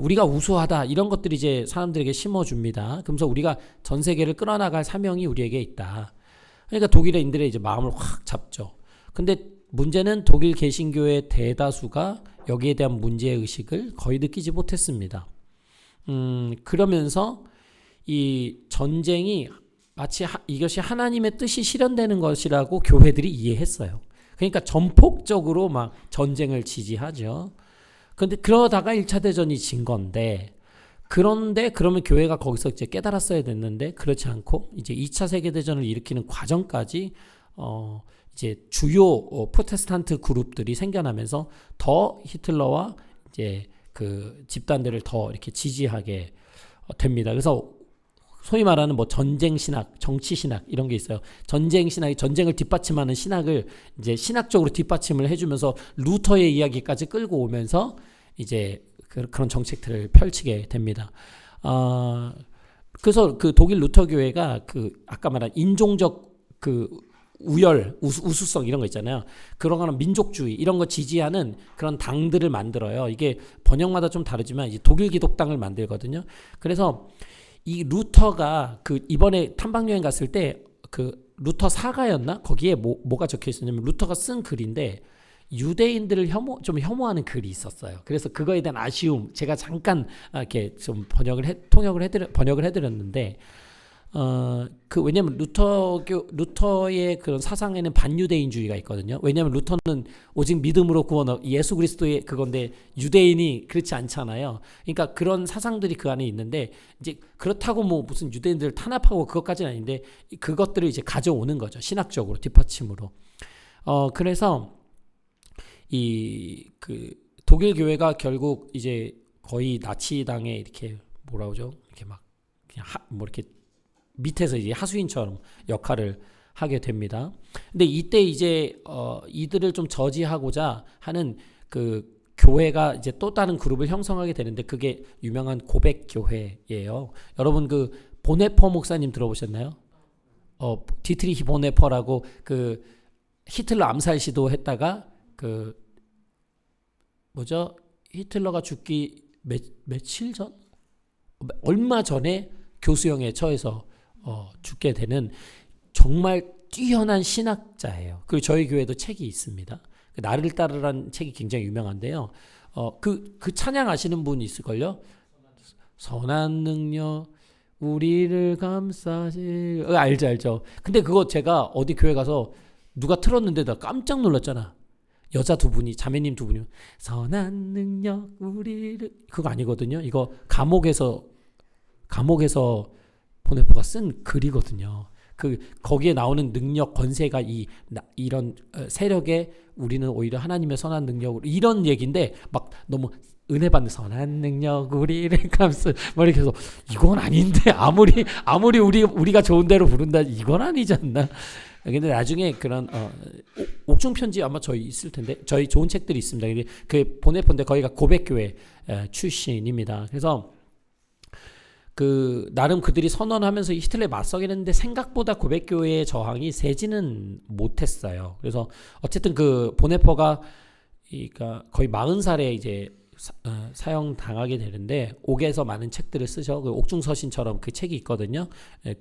우리가 우수하다 이런 것들이 이제 사람들에게 심어줍니다. 그러면서 우리가 전 세계를 끌어나갈 사명이 우리에게 있다. 그러니까 독일인들의 이제 마음을 확 잡죠. 근데 문제는 독일 개신교의 대다수가 여기에 대한 문제의식을 거의 느끼지 못했습니다. 그러면서 이 전쟁이 마치 이것이 하나님의 뜻이 실현되는 것이라고 교회들이 이해했어요. 그러니까 전폭적으로 막 전쟁을 지지하죠. 근데 그러다가 1차 대전이 진 건데, 그런데 그러면 교회가 거기서 이제 깨달았어야 됐는데 그렇지 않고 이제 2차 세계대전을 일으키는 과정까지 이제 주요 프로테스탄트 그룹들이 생겨나면서 더 히틀러와 이제 그 집단들을 더 이렇게 지지하게 됩니다. 그래서 소위 말하는 뭐 전쟁 신학, 정치 신학 이런 게 있어요. 전쟁 신학이 전쟁을 뒷받침하는 신학을 이제 신학적으로 뒷받침을 해주면서 루터의 이야기까지 끌고 오면서 이제 그런 정책들을 펼치게 됩니다. 그래서 그 독일 루터 교회가 그 아까 말한 인종적 그 우열, 우수성 이런 거 있잖아요. 그런 거는 민족주의 이런 거 지지하는 그런 당들을 만들어요. 이게 번역마다 좀 다르지만 이제 독일 기독당을 만들거든요. 그래서 이 루터가 그 이번에 탐방 여행 갔을 때 그 루터 사가였나? 거기에 뭐가 적혀 있었냐면 루터가 쓴 글인데 유대인들을 좀 혐오하는 글이 있었어요. 그래서 그거에 대한 아쉬움 제가 잠깐 이렇게 좀 번역을 해드렸는데 그 왜냐면 루터의 그런 사상에는 반유대인주의가 있거든요. 왜냐면 루터는 오직 믿음으로 구원 예수 그리스도의 그건데 유대인이 그렇지 않잖아요. 그러니까 그런 사상들이 그 안에 있는데 이제 그렇다고 뭐 무슨 유대인들을 탄압하고 그것까지는 아닌데 그것들을 이제 가져오는 거죠. 신학적으로 뒷받침으로. 그래서 이 그 독일 교회가 결국 이제 거의 나치당에 이렇게 뭐라 그러죠? 이렇게 막 그냥 뭐 이렇게 밑에서 이제 하수인처럼 역할을 하게 됩니다. 근데 이때 이제 이들을 좀 저지하고자 하는 그 교회가 이제 또 다른 그룹을 형성하게 되는데 그게 유명한 고백 교회예요. 여러분 그 보네퍼 목사님 들어보셨나요? 디트리히 보네퍼라고 그 히틀러 암살 시도했다가 그 뭐죠? 히틀러가 죽기 며칠 전? 얼마 전에 교수형에 처해서 죽게 되는 정말 뛰어난 신학자예요. 그리고 저희 교회도 책이 있습니다. 나를 따르라는 책이 굉장히 유명한데요. 그 찬양 아시는 분 있을걸요? 선한 능력 우리를 감싸시 알죠. 근데 그거 제가 어디 교회 가서 누가 틀었는데 나 깜짝 놀랐잖아. 여자 두 분이 자매님 두 분이 선한 능력 우리를 그거 아니거든요. 이거 감옥에서 보네포가 쓴 글이거든요. 거기에 나오는 능력 권세가 이런 세력에 우리는 오히려 하나님의 선한 능력으로 이런 얘기인데 막 너무 은혜 받는 선한 능력 우리를 감싸 뭐 이렇게 해서 이건 아닌데 아무리 우리가 좋은 대로 부른다 이건 아니지 않나. 근데 나중에 그런 옥중 편지 아마 저희 있을 텐데 저희 좋은 책들이 있습니다. 근데 그 보네포인데 거기가 고백교회 출신입니다. 그래서 그 나름 그들이 선언하면서 히틀러에 맞서긴 했는데 생각보다 고백교회의 저항이 세지는 못했어요. 그래서 어쨌든 그 보네퍼가 그러니까 거의 40살에 이제 사형 당하게 되는데 옥에서 많은 책들을 쓰셔. 그 옥중서신처럼 그 책이 있거든요.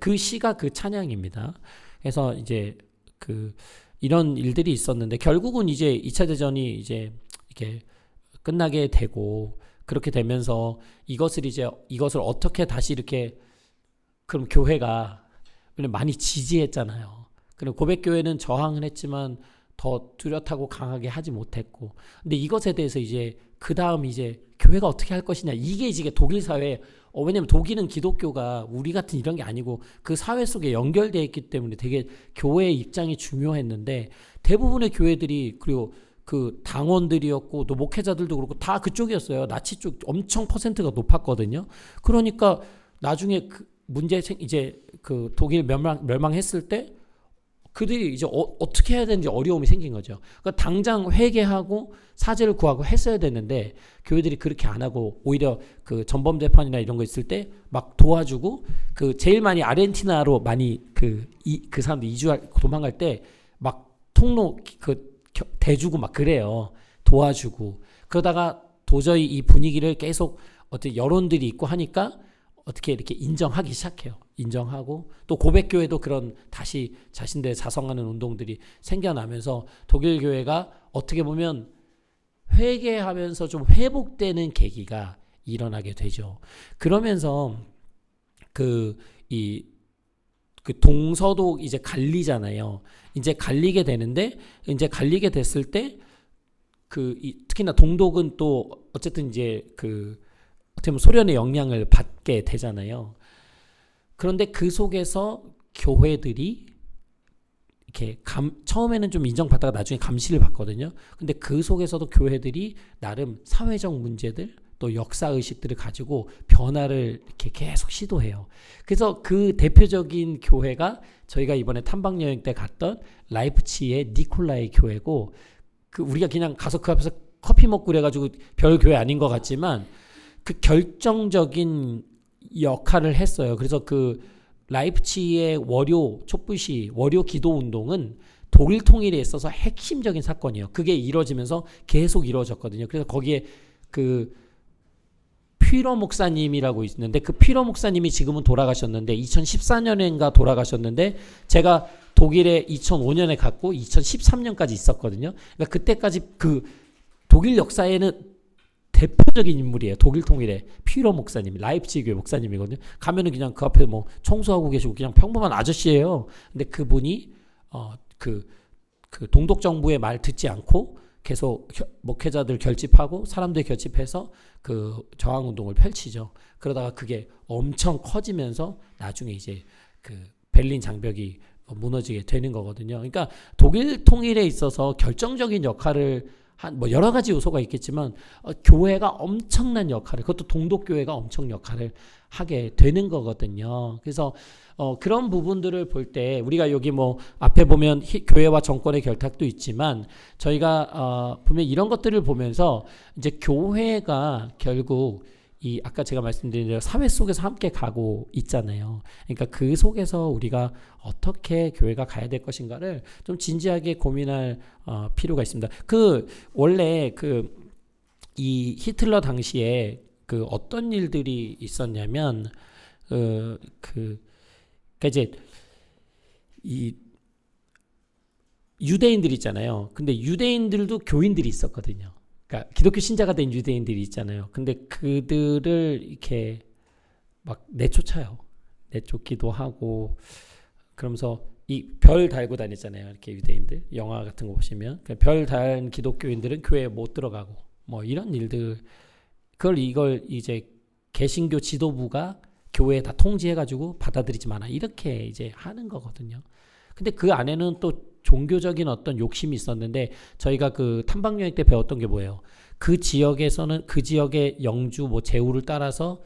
그 시가 그 찬양입니다. 그래서 이제 그 이런 일들이 있었는데 결국은 이제 2차 대전이 이제 이렇게 끝나게 되고 그렇게 되면서 이것을 어떻게 다시 이렇게 그럼 교회가 많이 지지했잖아요. 그리고 고백교회는 저항을 했지만 더 뚜렷하고 강하게 하지 못했고, 근데 이것에 대해서 이제 그 다음 이제 교회가 어떻게 할 것이냐 이게 이제 독일 사회 왜냐면 독일은 기독교가 우리 같은 이런 게 아니고 그 사회 속에 연결되어 있기 때문에 되게 교회의 입장이 중요했는데 대부분의 교회들이 그리고 그 당원들이었고 또 목회자들도 그렇고 다 그쪽이었어요. 나치 쪽 엄청 퍼센트가 높았거든요. 그러니까 나중에 그 이제 그 독일 멸망했을 때 그들이 이제 어떻게 해야 되는지 어려움이 생긴 거죠. 그러니까 당장 회개하고 사죄를 구하고 했어야 되는데 교회들이 그렇게 안 하고 오히려 그 전범 재판이나 이런 거 있을 때 막 도와주고 그 제일 많이 아르헨티나로 많이 그 사람들 도망갈 때 막 통로 대주고 막 그래요. 도와주고 그러다가 도저히 이 분위기를 계속 어떻게 여론들이 있고 하니까 어떻게 이렇게 인정하기 시작해요. 인정하고 또 고백교회도 그런 다시 자신들 자성하는 운동들이 생겨나면서 독일 교회가 어떻게 보면 회개하면서 좀 회복되는 계기가 일어나게 되죠. 그러면서 그 동서도 이제 갈리잖아요. 이제 갈리게 되는데 이제 갈리게 됐을 때 특히나 동독은 또 어쨌든 이제 어떻게 보면 소련의 영향을 받게 되잖아요. 그런데 그 속에서 교회들이 이렇게 처음에는 좀 인정받다가 나중에 감시를 받거든요. 근데 그 속에서도 교회들이 나름 사회적 문제들 또 역사 의식들을 가지고 변화를 이렇게 계속 시도해요. 그래서 그 대표적인 교회가 저희가 이번에 탐방 여행 때 갔던 라이프치히의 니콜라이 교회고, 그 우리가 그냥 가서 그 앞에서 커피 먹고 그래가지고 별 교회 아닌 것 같지만 그 결정적인 역할을 했어요. 그래서 그 라이프치히의 월요 촛불시 월요 기도 운동은 독일 통일에 있어서 핵심적인 사건이에요. 그게 이루어지면서 계속 이루어졌거든요. 그래서 거기에 그 퓨러 목사님이라고 있는데, 그 퓨러 목사님이 지금은 돌아가셨는데 2014년인가 돌아가셨는데, 제가 독일에 2005년에 갔고 2013년까지 있었거든요. 그러니까 그때까지 그 독일 역사에는 대표적인 인물이에요. 독일 통일의 퓨러 목사님, 라이프치히 교회 목사님이거든요. 가면은 그냥 그 앞에 뭐 청소하고 계시고 그냥 평범한 아저씨예요. 근데 그분이 그 동독 정부의 말 듣지 않고 계속 목회자들 결집하고 사람들 결집해서 그 저항 운동을 펼치죠. 그러다가 그게 엄청 커지면서 나중에 이제 그 베를린 장벽이 무너지게 되는 거거든요. 그러니까 독일 통일에 있어서 결정적인 역할을 한 뭐 여러 가지 요소가 있겠지만 교회가 엄청난 역할을, 그것도 동독 교회가 엄청 역할을 하게 되는 거거든요. 그래서 그런 부분들을 볼 때 우리가 여기 뭐 앞에 보면 교회와 정권의 결탁도 있지만 저희가 보면 이런 것들을 보면서 이제 교회가 결국 이 아까 제가 말씀드린 대로 사회 속에서 함께 가고 있잖아요. 그러니까 그 속에서 우리가 어떻게 교회가 가야 될 것인가를 좀 진지하게 고민할 필요가 있습니다. 그 원래 그 이 히틀러 당시에 그 어떤 일들이 있었냐면 그러니까 이제 이 유대인들 있잖아요. 근데 유대인들도 교인들이 있었거든요. 그러니까 기독교 신자가 된 유대인들이 있잖아요. 근데 그들을 이렇게 막 내쫓아요. 내쫓기도 하고 그러면서 이 별 달고 다녔잖아요. 이렇게 유대인들 영화 같은 거 보시면 별 달 기독교인들은 교회에 못 들어가고 뭐 이런 일들, 이걸 이제 개신교 지도부가 교회에 다 통지해가지고 받아들이지 마라 이렇게 이제 하는 거거든요. 근데 그 안에는 또 종교적인 어떤 욕심이 있었는데 저희가 그 탐방 여행 때 배웠던 게 뭐예요? 그 지역에서는 그 지역의 영주 뭐 제후를 따라서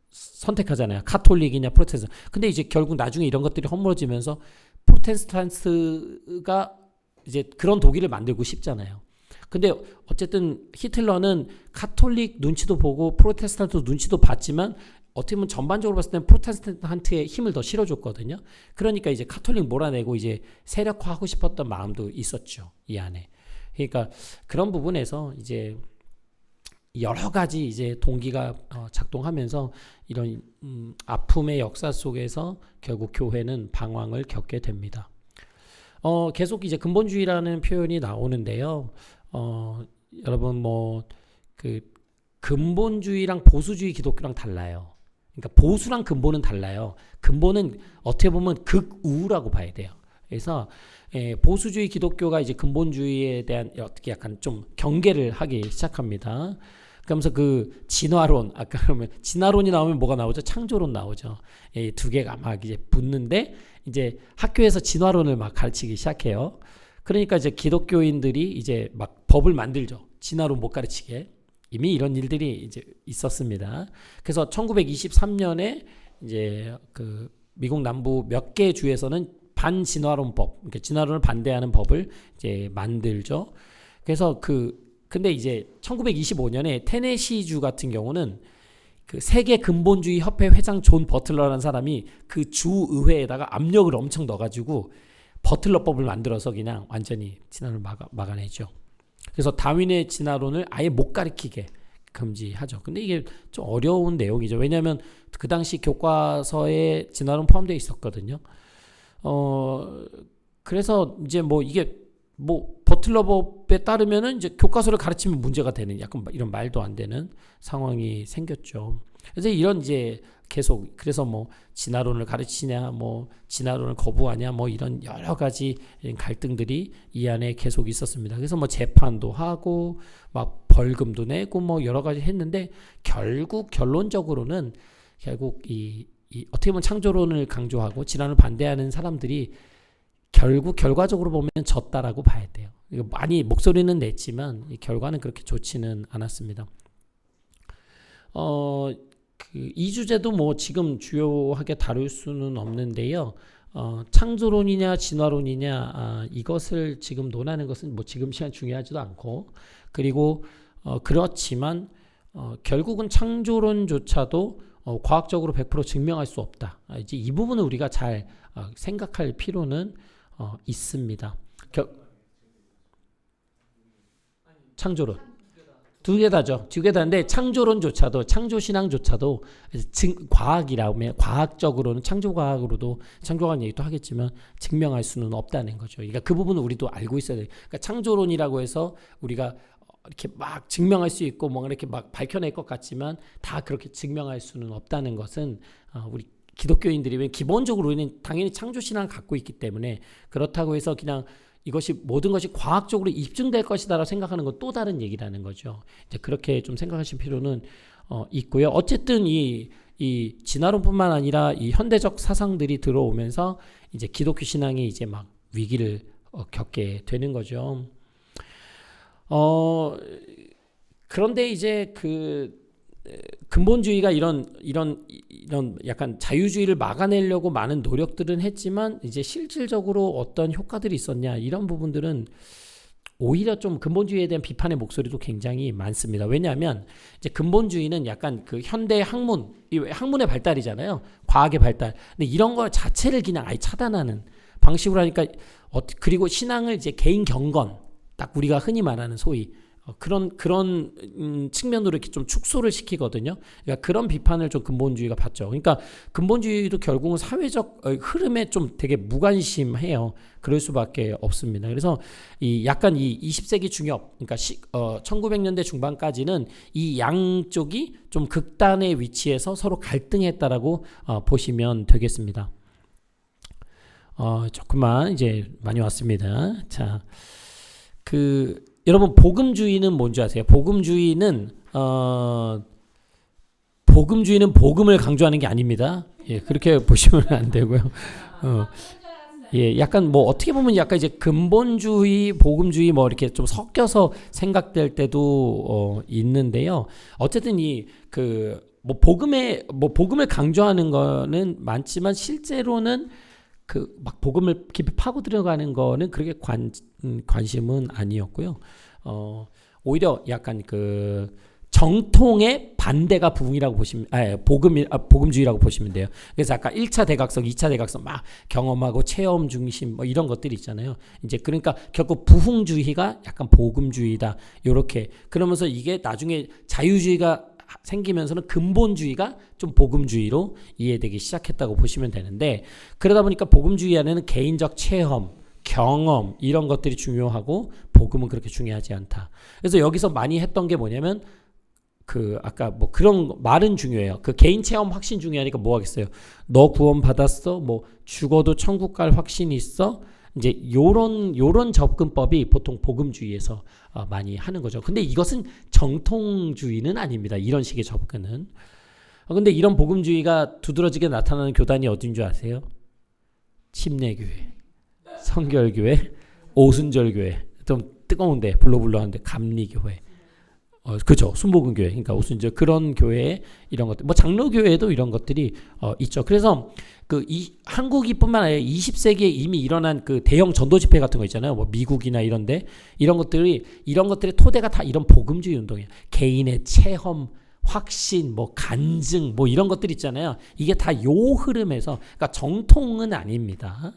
선택하잖아요. 카톨릭이냐 프로테스탄트. 근데 이제 결국 나중에 이런 것들이 허물어지면서 프로테스탄트가 이제 그런 독일을 만들고 싶잖아요. 근데 어쨌든 히틀러는 카톨릭 눈치도 보고 프로테스탄트 눈치도 봤지만 어떻게 보면 전반적으로 봤을 때는 프로테스탄트의 힘을 더 실어줬거든요. 그러니까 이제 카톨릭 몰아내고 이제 세력화하고 싶었던 마음도 있었죠. 이 안에. 그러니까 그런 부분에서 이제 여러 가지 이제 동기가 작동하면서 이런 아픔의 역사 속에서 결국 교회는 방황을 겪게 됩니다. 계속 이제 근본주의라는 표현이 나오는데요. 여러분 뭐 그 근본주의랑 보수주의 기독교랑 달라요. 그러니까 보수랑 근본은 달라요. 근본은 어떻게 보면 극우라고 봐야 돼요. 그래서 보수주의 기독교가 이제 근본주의에 대한 어떻게 약간 좀 경계를 하기 시작합니다. 그러면서 그 진화론, 아까 그러면 진화론이 나오면 뭐가 나오죠? 창조론 나오죠. 이 두 개가 막 이제 붙는데 이제 학교에서 진화론을 막 가르치기 시작해요. 그러니까 이제 기독교인들이 이제 막 법을 만들죠. 진화론 못 가르치게. 이미 이런 일들이 이제 있었습니다. 그래서 1923년에 이제 그 미국 남부 몇 개 주에서는 반진화론법, 그러니까 진화론을 반대하는 법을 이제 만들죠. 그래서 근데 이제 1925년에 테네시주 같은 경우는 그 세계 근본주의 협회 회장 존 버틀러라는 사람이 그 주 의회에다가 압력을 엄청 넣어가지고 버틀러법을 만들어서 그냥 완전히 진화론을 막아내죠. 그래서 다윈의 진화론을 아예 못 가르치게 금지하죠. 근데 이게 좀 어려운 내용이죠. 왜냐하면 그 당시 교과서에 진화론 포함되어 있었거든요. 그래서 이제 뭐 이게 뭐 버틀러법에 따르면은 이제 교과서를 가르치면 문제가 되는 약간 이런 말도 안 되는 상황이 생겼죠. 그래서 이런 이제 계속 그래서 뭐 진화론을 가르치냐 뭐 진화론을 거부하냐 뭐 이런 여러 가지 갈등들이 이 안에 계속 있었습니다. 그래서 뭐 재판도 하고 막 벌금도 내고 뭐 여러 가지 했는데 결국 결론적으로는 결국 이 어떻게 보면 창조론을 강조하고 진화론을 반대하는 사람들이 결국 결과적으로 보면 졌다라고 봐야 돼요. 이거 많이 목소리는 냈지만 이 결과는 그렇게 좋지는 않았습니다. 이 주제도 뭐 지금 주요하게 다룰 수는 없는데요. 창조론이냐 진화론이냐 이것을 지금 논하는 것은 뭐 지금 시간 중요하지도 않고, 그리고 그렇지만 결국은 창조론조차도 과학적으로 100% 증명할 수 없다. 이제 이 부분을 우리가 잘 생각할 필요는 있습니다. 창조론 두 개 다죠. 두 개 다인데 창조론조차도, 창조신앙조차도 과학이라면 과학적으로는 창조과학으로도, 창조과학 얘기도 하겠지만 증명할 수는 없다는 거죠. 그러니까 그 부분은 우리도 알고 있어야 돼요. 그러니까 창조론이라고 해서 우리가 이렇게 막 증명할 수 있고 뭔가 이렇게 막 밝혀낼 것 같지만 다 그렇게 증명할 수는 없다는 것은 우리 기독교인들이 기본적으로 우리는 당연히 창조신앙을 갖고 있기 때문에, 그렇다고 해서 그냥 이것이 모든 것이 과학적으로 입증될 것이다라고 생각하는 건 또 다른 얘기라는 거죠. 이제 그렇게 좀 생각하실 필요는 있고요. 어쨌든 이 진화론뿐만 아니라 이 현대적 사상들이 들어오면서 이제 기독교 신앙이 이제 막 위기를 겪게 되는 거죠. 그런데 이제 그 근본주의가 이런 약간 자유주의를 막아내려고 많은 노력들은 했지만 이제 실질적으로 어떤 효과들이 있었냐, 이런 부분들은 오히려 좀 근본주의에 대한 비판의 목소리도 굉장히 많습니다. 왜냐하면 이제 근본주의는 약간 그 현대 학문의 발달이잖아요. 과학의 발달. 근데 이런 거 자체를 그냥 아예 차단하는 방식으로 하니까, 그리고 신앙을 이제 개인 경건, 딱 우리가 흔히 말하는 소위 그런 측면으로 이렇게 좀 축소를 시키거든요. 그러니까 그런 비판을 좀 근본주의가 받죠. 그러니까 근본주의도 결국은 사회적 흐름에 좀 되게 무관심해요. 그럴 수밖에 없습니다. 그래서 약간 이 20세기 중엽, 그러니까 1900년대 중반까지는 이 양쪽이 좀 극단의 위치에서 서로 갈등했다라고 보시면 되겠습니다. 조금만 이제 많이 왔습니다. 자, 여러분 복음주의는 뭔지 아세요? 복음주의는 복음을 강조하는 게 아닙니다. 예, 그렇게 보시면 안 되고요. 예, 약간 뭐 어떻게 보면 약간 이제 근본주의, 복음주의 뭐 이렇게 좀 섞여서 생각될 때도 있는데요. 어쨌든 뭐 복음을 강조하는 거는 많지만 실제로는 막 복음을 깊이 파고 들어가는 거는 그렇게 관심은 아니었고요. 오히려 약간 정통의 반대가 부흥이라고 보시면, 복음주의라고 보시면 돼요. 그래서 아까 1차 대각성, 2차 대각성 막 경험하고 체험 중심 뭐 이런 것들이 있잖아요. 이제 그러니까 결국 부흥주의가 약간 복음주의다. 요렇게. 그러면서 이게 나중에 자유주의가 생기면서는 근본주의가 좀 복음주의로 이해되기 시작했다고 보시면 되는데, 그러다 보니까 복음주의 안에는 개인적 체험, 경험 이런 것들이 중요하고 복음은 그렇게 중요하지 않다. 그래서 여기서 많이 했던 게 뭐냐면 아까 뭐 그런 말은 중요해요. 개인 체험 확신 중요하니까 뭐 하겠어요? 너 구원 받았어? 뭐 죽어도 천국 갈 확신이 있어? 이제 요런 접근법이 보통 복음주의에서 많이 하는 거죠. 근데 이것은 정통주의는 아닙니다. 이런 식의 접근은. 근데 이런 복음주의가 두드러지게 나타나는 교단이 어딘 줄 아세요? 침례교회, 성결교회, 오순절교회, 좀 뜨거운데 불러한데 감리교회. 그죠. 순복음교회. 그러니까 오순절 그런 교회 이런 것들. 뭐 장로교회에도 이런 것들이 있죠. 그래서 한국이뿐만 아니라 20세기에 이미 일어난 대형 전도 집회 같은 거 있잖아요. 뭐 미국이나 이런데 이런 것들의 토대가 다 이런 복음주의 운동이에요. 개인의 체험, 확신, 뭐 간증, 뭐 이런 것들 있잖아요. 이게 다 요 흐름에서, 그러니까 정통은 아닙니다.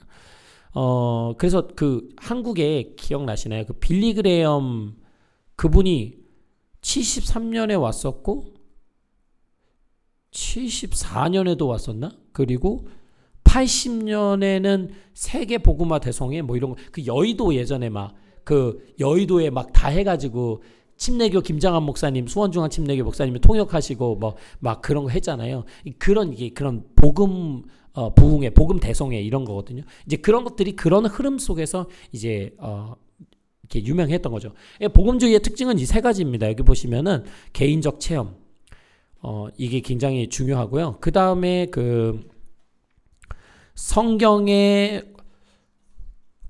그래서 한국에 기억나시나요? 빌리 그레엄 그분이 73년에 왔었고 74년에도 왔었나? 그리고 80년에는 세계 복음화 대성회 뭐 이런 거, 여의도 예전에 여의도에 다 해가지고 침례교 김장한 목사님, 수원중앙 침례교 목사님이 통역하시고 뭐 막 그런 거 했잖아요. 그런 복음 부흥회, 복음 대성회 이런 거거든요. 이제 그런 것들이 그런 흐름 속에서 이제 이렇게 유명했던 거죠. 복음주의의 특징은 이 세 가지입니다. 여기 보시면은 개인적 체험, 이게 굉장히 중요하고요. 그 다음에 성경의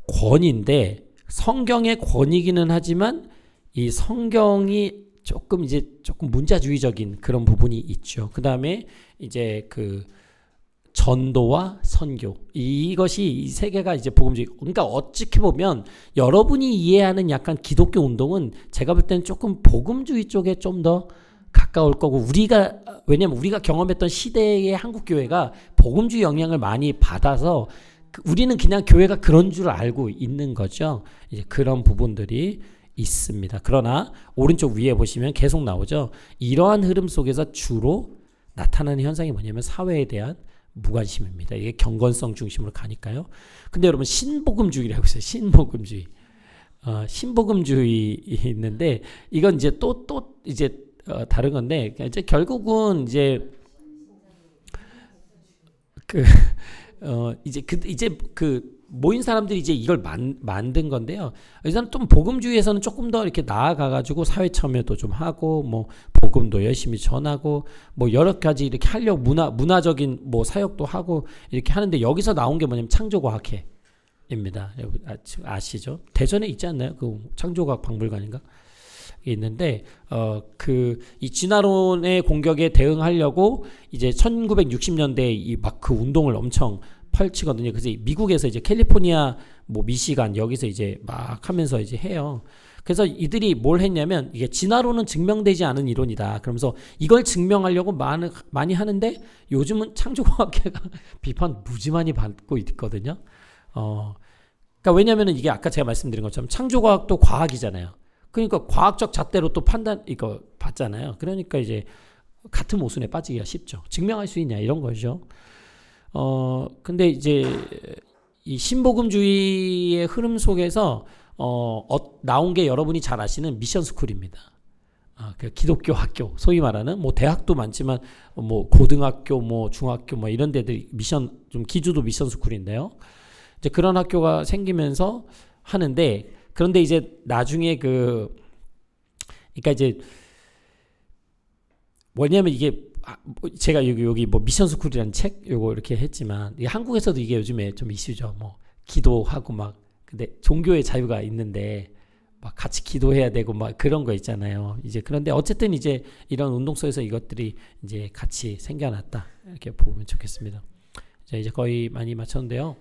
권위인데 성경의 권위기는 하지만 이 성경이 조금 문자주의적인 그런 부분이 있죠. 그 다음에 이제 그 전도와 선교, 이것이 이 세 개가 이제 복음주의. 그러니까 어떻게 보면 여러분이 이해하는 약간 기독교 운동은 제가 볼 때는 조금 복음주의 쪽에 좀 더 가까울 거고, 왜냐면 우리가 경험했던 시대의 한국 교회가 복음주의 영향을 많이 받아서 우리는 그냥 교회가 그런 줄 알고 있는 거죠. 이제 그런 부분들이 있습니다. 그러나 오른쪽 위에 보시면 계속 나오죠. 이러한 흐름 속에서 주로 나타나는 현상이 뭐냐면 사회에 대한 무관심입니다. 이게 경건성 중심으로 가니까요. 근데 여러분 신복음주의라고 있어요. 신복음주의. 신복음주의 있는데 이건 이제 또 이제 다른 건데 이제 결국은 이제 이제 모인 사람들이 이제 이걸 만든 건데요. 일단 좀 복음주의에서는 조금 더 이렇게 나아가가지고 사회 참여도 좀 하고, 뭐 복음도 열심히 전하고, 뭐 여러 가지 이렇게 하려고 문화적인 뭐 사역도 하고 이렇게 하는데, 여기서 나온 게 뭐냐면 창조과학회입니다. 아시죠? 대전에 있지 않나요? 그 창조과학 박물관인가? 있는데 이 진화론의 공격에 대응하려고 이제 1960년대에 막 그 운동을 엄청 펼치거든요. 그래서 미국에서 이제 캘리포니아, 뭐 미시간 여기서 이제 막 하면서 이제 해요. 그래서 이들이 뭘 했냐면 이게 진화론은 증명되지 않은 이론이다. 그러면서 이걸 증명하려고 많이 하는데 요즘은 창조과학회가 비판 무지 많이 받고 있거든요. 그러니까 왜냐면은 이게 아까 제가 말씀드린 것처럼 창조과학도 과학이잖아요. 그러니까 과학적 잣대로 또 이거 받잖아요. 그러니까 이제 같은 모순에 빠지기가 쉽죠. 증명할 수 있냐 이런 거죠. 근데 이제 이 신복음주의의 흐름 속에서 나온 게 여러분이 잘 아시는 미션 스쿨입니다. 그 기독교 학교, 소위 말하는 뭐 대학도 많지만 뭐 고등학교, 뭐 중학교, 뭐 이런 데들이 좀 기주도 미션 스쿨인데요. 이제 그런 학교가 생기면서 하는데, 그런데 이제 나중에 그러니까 이제 뭐냐면 이게 제가 여기 뭐 미션 스쿨이라는 책 요거 이렇게 했지만, 이게 한국에서도 이게 요즘에 좀 이슈죠. 뭐 기도하고 막, 근데 종교의 자유가 있는데 막 같이 기도해야 되고 막 그런 거 있잖아요. 이제 그런데 어쨌든 이제 이런 운동 속에서 이것들이 이제 같이 생겨났다, 이렇게 보면 좋겠습니다. 이제 거의 많이 마쳤는데요.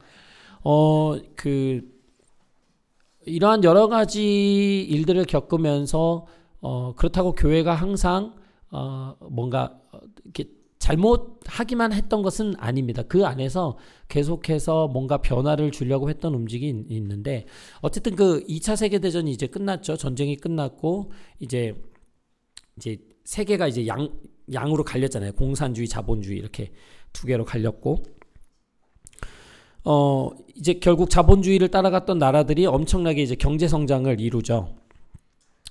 이러한 여러 가지 일들을 겪으면서 그렇다고 교회가 항상 뭔가 이렇게 잘못하기만 했던 것은 아닙니다. 그 안에서 계속해서 뭔가 변화를 주려고 했던 움직임이 있는데, 어쨌든 그 2차 세계대전이 이제 끝났죠. 전쟁이 끝났고 이제 세계가 이제 양으로 갈렸잖아요. 공산주의, 자본주의 이렇게 두 개로 갈렸고, 이제 결국 자본주의를 따라갔던 나라들이 엄청나게 이제 경제 성장을 이루죠.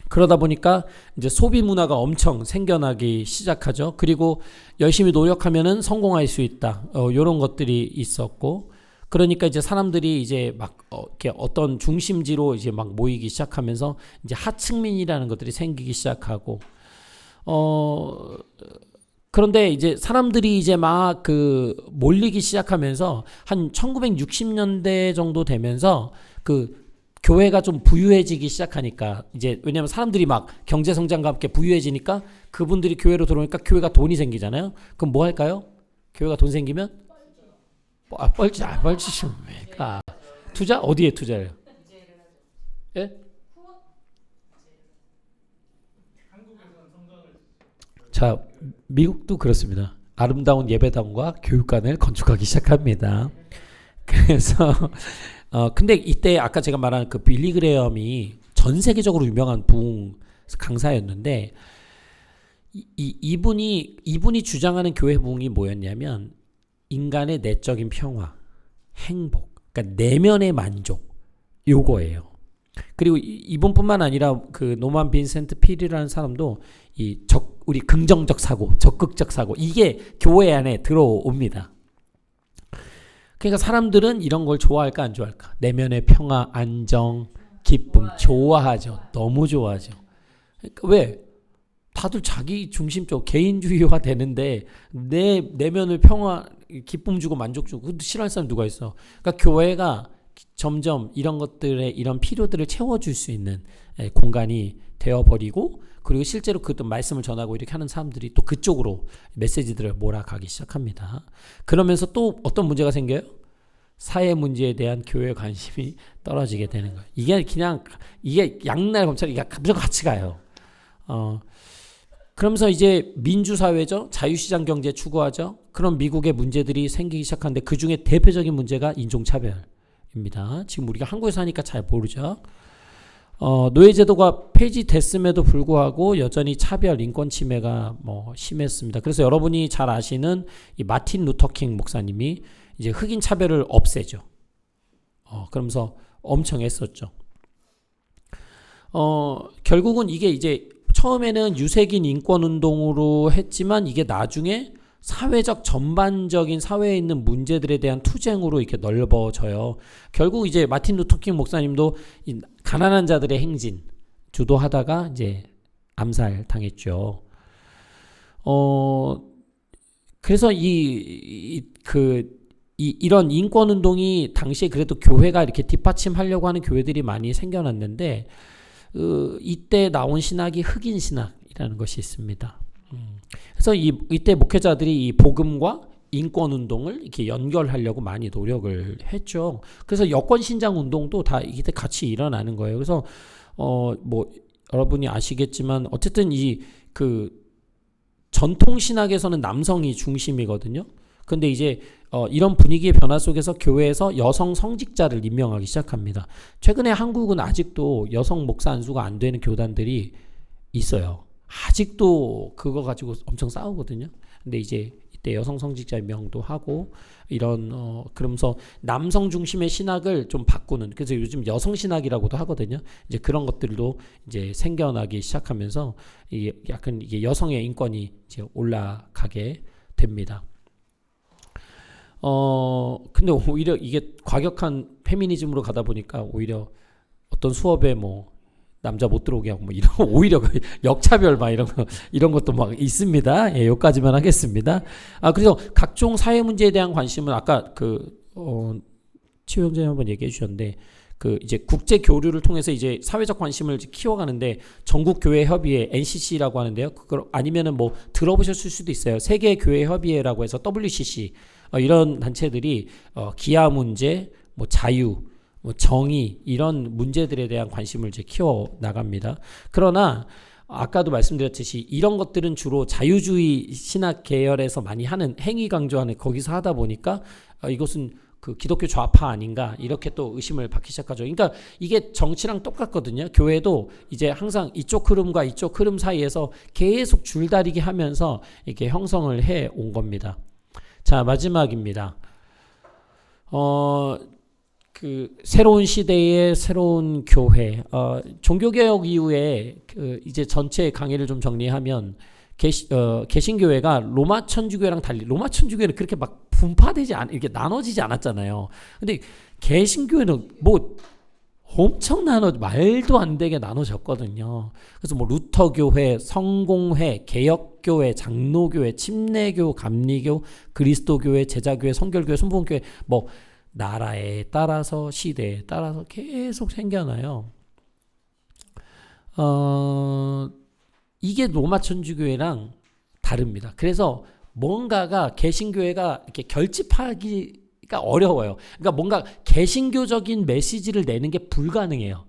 그러다 보니까 이제 소비 문화가 엄청 생겨나기 시작하죠. 그리고 열심히 노력하면은 성공할 수 있다. 요런 것들이 있었고, 그러니까 이제 사람들이 이제 막 이렇게 어떤 중심지로 이제 막 모이기 시작하면서 이제 하층민이라는 것들이 생기기 시작하고, 그런데 이제 사람들이 이제 막 몰리기 시작하면서 한 1960년대 정도 되면서 교회가 좀 부유해지기 시작하니까, 이제 왜냐면 사람들이 막 경제 성장과 함께 부유해지니까 그분들이 교회로 들어오니까 교회가 돈이 생기잖아요. 그럼 뭐 할까요? 교회가 돈 생기면 뻘짓이 왜까? 투자? 어디에 투자해요? 예? 자, 미국도 그렇습니다. 아름다운 예배당과 교육관을 건축하기 시작합니다. 그래서 근데 이때 아까 제가 말한 그 빌리 그레엄이 전 세계적으로 유명한 부흥 강사였는데, 이분이 주장하는 교회 부흥이 뭐였냐면 인간의 내적인 평화, 행복, 그러니까 내면의 만족, 요거예요. 그리고 이분뿐만 아니라 그 노만 빈센트 필이라는 사람도 우리 긍정적 사고, 적극적 사고, 이게 교회 안에 들어옵니다. 그러니까 사람들은 이런 걸 좋아할까 안 좋아할까? 내면의 평화, 안정, 기쁨 좋아하죠. 너무 좋아하죠. 그러니까 왜? 다들 자기 중심적 개인주의화 되는데 내면을 평화, 기쁨 주고 만족 주고, 싫어하는 사람 누가 있어? 그러니까 교회가 점점 이런 것들의 이런 필요들을 채워줄 수 있는 공간이 되어버리고, 그리고 실제로 그 어떤 말씀을 전하고 이렇게 하는 사람들이 또 그쪽으로 메시지들을 몰아가기 시작합니다. 그러면서 또 어떤 문제가 생겨요? 사회 문제에 대한 교회의 관심이 떨어지게 되는 거예요. 이게 그냥 이게 양날 검찰 이게 무조건 같이 가요. 그러면서 이제 민주사회죠. 자유시장 경제 추구하죠. 그런 미국의 문제들이 생기기 시작하는데 그 중에 대표적인 문제가 인종차별입니다. 지금 우리가 한국에서 하니까 잘 모르죠. 노예제도가 폐지됐음에도 불구하고 여전히 차별, 인권 침해가 심했습니다. 그래서 여러분이 잘 아시는 이 마틴 루터킹 목사님이 이제 흑인 차별을 없애죠. 그러면서 엄청 애썼죠. 결국은 이게 이제 처음에는 유색인 인권 운동으로 했지만 이게 나중에 사회적 전반적인 사회에 있는 문제들에 대한 투쟁으로 이렇게 넓어져요. 결국 이제 마틴 루터킹 목사님도 이 가난한 자들의 행진 주도하다가 이제 암살 당했죠. 그래서 이런 인권 운동이 당시에 그래도 교회가 이렇게 뒷받침하려고 하는 교회들이 많이 생겨났는데, 이때 나온 신학이 흑인 신학이라는 것이 있습니다. 그래서 이때 목회자들이 이 복음과 인권 운동을 이렇게 연결하려고 많이 노력을 했죠. 그래서 여권 신장 운동도 다 이때 같이 일어나는 거예요. 그래서 여러분이 아시겠지만 어쨌든 전통 신학에서는 남성이 중심이거든요. 근데 이제 이런 분위기의 변화 속에서 교회에서 여성 성직자를 임명하기 시작합니다. 최근에 한국은 아직도 여성 목사 안수가 안 되는 교단들이 있어요. 아직도 그거 가지고 엄청 싸우거든요. 근데 이제 이때 여성 성직자 임명도 하고 이런 그러면서 남성 중심의 신학을 좀 바꾸는, 그래서 요즘 여성 신학이라고도 하거든요. 이제 그런 것들도 이제 생겨나기 시작하면서 약간 이게 여성의 인권이 이제 올라가게 됩니다. 근데 오히려 이게 과격한 페미니즘으로 가다 보니까 오히려 어떤 수업에 남자 못 들어오게 하고 이런 오히려 역차별 이런 것도 막 있습니다. 예, 여기까지만 하겠습니다. 그래서 각종 사회 문제에 대한 관심은 아까 치유 형제님 한번 얘기해 주셨는데, 이제 국제 교류를 통해서 이제 사회적 관심을 키워가는데 전국 교회 협의회 NCC라고 하는데요. 그걸 아니면은 들어보셨을 수도 있어요. 세계 교회 협의회라고 해서 WCC 이런 단체들이 기아 문제, 자유, 정의 이런 문제들에 대한 관심을 이제 키워 나갑니다. 그러나 아까도 말씀드렸듯이 이런 것들은 주로 자유주의 신학 계열에서 많이 하는 행위 강조하는 거기서 하다 보니까 이것은 기독교 좌파 아닌가 이렇게 또 의심을 받기 시작하죠. 그러니까 이게 정치랑 똑같거든요. 교회도 이제 항상 이쪽 흐름과 이쪽 흐름 사이에서 계속 줄다리기 하면서 이렇게 형성을 해 온 겁니다. 자, 마지막입니다. 새로운 시대의 새로운 교회. 종교개혁 이후에 이제 전체 강의를 좀 정리하면 개신교회가 로마 천주교회랑 달리, 로마 천주교회는 그렇게 막 분파되지 이렇게 나눠지지 않았잖아요. 근데 개신교회는 엄청 말도 안 되게 나눠졌거든요. 그래서 루터교회, 성공회, 개혁교회, 장로교회, 침례교, 감리교, 그리스도교회, 제자교회, 성결교회, 순복음교회 나라에 따라서 시대에 따라서 계속 생겨나요. 이게 로마 천주교회랑 다릅니다. 그래서 뭔가가 개신교회가 이렇게 결집하기가 어려워요. 그러니까 뭔가 개신교적인 메시지를 내는 게 불가능해요.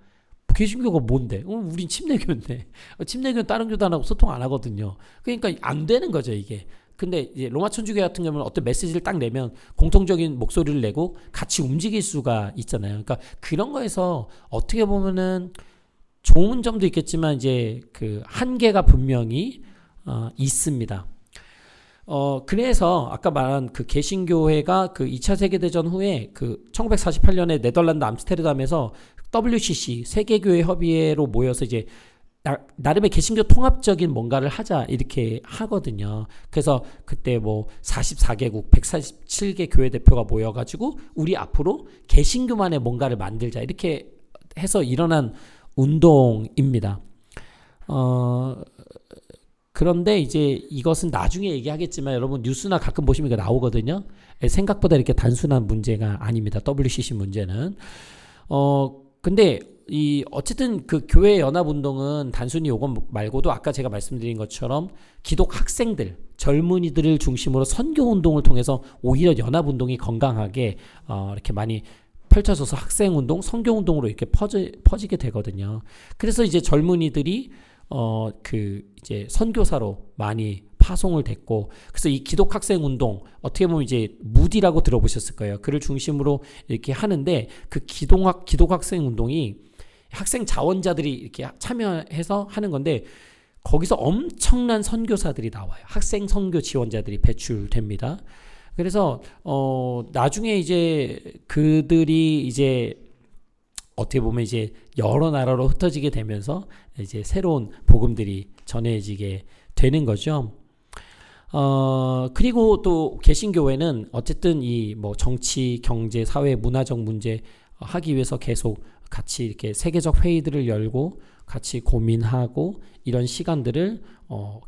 개신교가 뭔데? 우린 침례교인데. 침례교는 다른 교단하고 소통 안 하거든요. 그러니까 안 되는 거죠, 이게. 근데 이제 로마 천주교 같은 경우는 어떤 메시지를 딱 내면 공통적인 목소리를 내고 같이 움직일 수가 있잖아요. 그러니까 그런 거에서 어떻게 보면은 좋은 점도 있겠지만 이제 한계가 분명히 있습니다. 그래서 아까 말한 개신교회가 2차 세계대전 후에 1948년에 네덜란드 암스테르담에서 WCC 세계교회 협의회로 모여서 이제 나름의 개신교 통합적인 뭔가를 하자 이렇게 하거든요. 그래서 그때 44개국 147개 교회 대표가 모여가지고 우리 앞으로 개신교만의 뭔가를 만들자 이렇게 해서 일어난 운동입니다. 그런데 이제 이것은 나중에 얘기하겠지만 여러분 뉴스나 가끔 보시면 이거 나오거든요. 생각보다 이렇게 단순한 문제가 아닙니다. WCC 문제는. 근데 이 어쨌든 그 교회 연합 운동은 단순히 요것 말고도 아까 제가 말씀드린 것처럼 기독 학생들, 젊은이들을 중심으로 선교 운동을 통해서 오히려 연합 운동이 건강하게 이렇게 많이 펼쳐져서 학생 운동, 선교 운동으로 이렇게 퍼지게 되거든요. 그래서 이제 젊은이들이 이제 선교사로 많이 파송을 됐고, 그래서 이 기독 학생 운동 어떻게 보면 이제 무디라고 들어보셨을 거예요. 그를 중심으로 이렇게 하는데 그 기독 학생 운동이 학생 자원자들이 이렇게 참여해서 하는 건데 거기서 엄청난 선교사들이 나와요. 학생 선교 지원자들이 배출됩니다. 그래서 나중에 이제 그들이 이제 어떻게 보면 이제 여러 나라로 흩어지게 되면서 이제 새로운 복음들이 전해지게 되는 거죠. 그리고 또 개신교회는 어쨌든 이 뭐 정치, 경제, 사회, 문화적 문제 하기 위해서 계속 같이 이렇게 세계적 회의들을 열고 같이 고민하고 이런 시간들을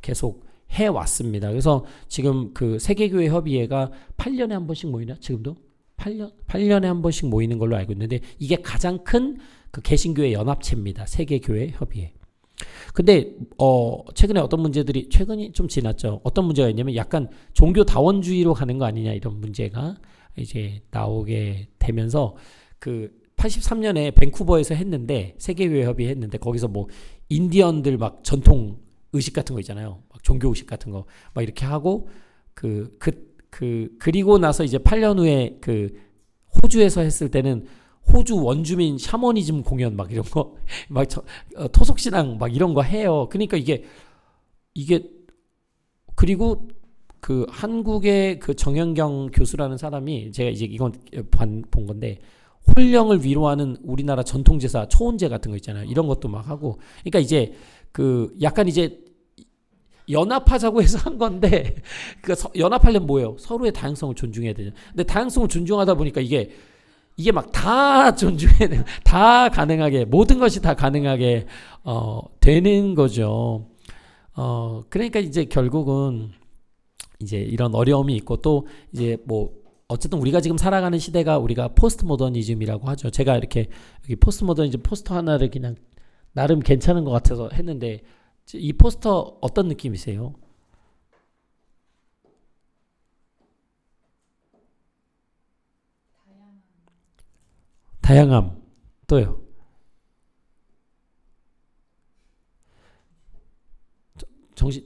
계속 해왔습니다. 그래서 지금 그 세계교회 협의회가 8년에 한 번씩 모이나? 지금도? 8년에 한 번씩 모이는 걸로 알고 있는데 이게 가장 큰 그 개신교회 연합체입니다. 세계교회 협의회. 근데 최근에 어떤 문제들이 최근이 좀 지났죠. 어떤 문제가 있냐면 약간 종교 다원주의로 가는 거 아니냐 이런 문제가 이제 나오게 되면서 그 83년에 밴쿠버에서 했는데 세계교회 협의회 했는데 거기서 뭐 인디언들 막 전통 의식 같은 거 있잖아요. 막 종교 의식 같은 거 막 이렇게 하고 그리고 나서 이제 8년 후에 그 호주에서 했을 때는 호주 원주민 샤머니즘 공연 막 이런 거 막 토속신앙 막 이런 거 해요. 그러니까 이게 그리고 그 한국의 그 정현경 교수라는 사람이 제가 이제 이건 본 건데 혼령을 위로하는 우리나라 전통제사 초혼제 같은 거 있잖아요. 이런 것도 막 하고 그러니까 이제 그 약간 이제 연합하자고 해서 한 건데 그 연합하려면 뭐예요? 서로의 다양성을 존중해야 되죠. 근데 다양성을 존중하다 보니까 이게 막 다 존중해야 돼요. 다 가능하게 모든 것이 다 가능하게 되는 거죠. 그러니까 이제 결국은 이제 이런 어려움이 있고 또 이제 뭐 어쨌든 우리가 지금 살아가는 시대가 우리가 포스트 모더니즘이라고 하죠. 제가 이렇게 여기 포스트 모더니즘 포스터 하나를 그냥 나름 괜찮은 것 같아서 했는데 이 포스터 어떤 느낌이세요? 다양함. 또요.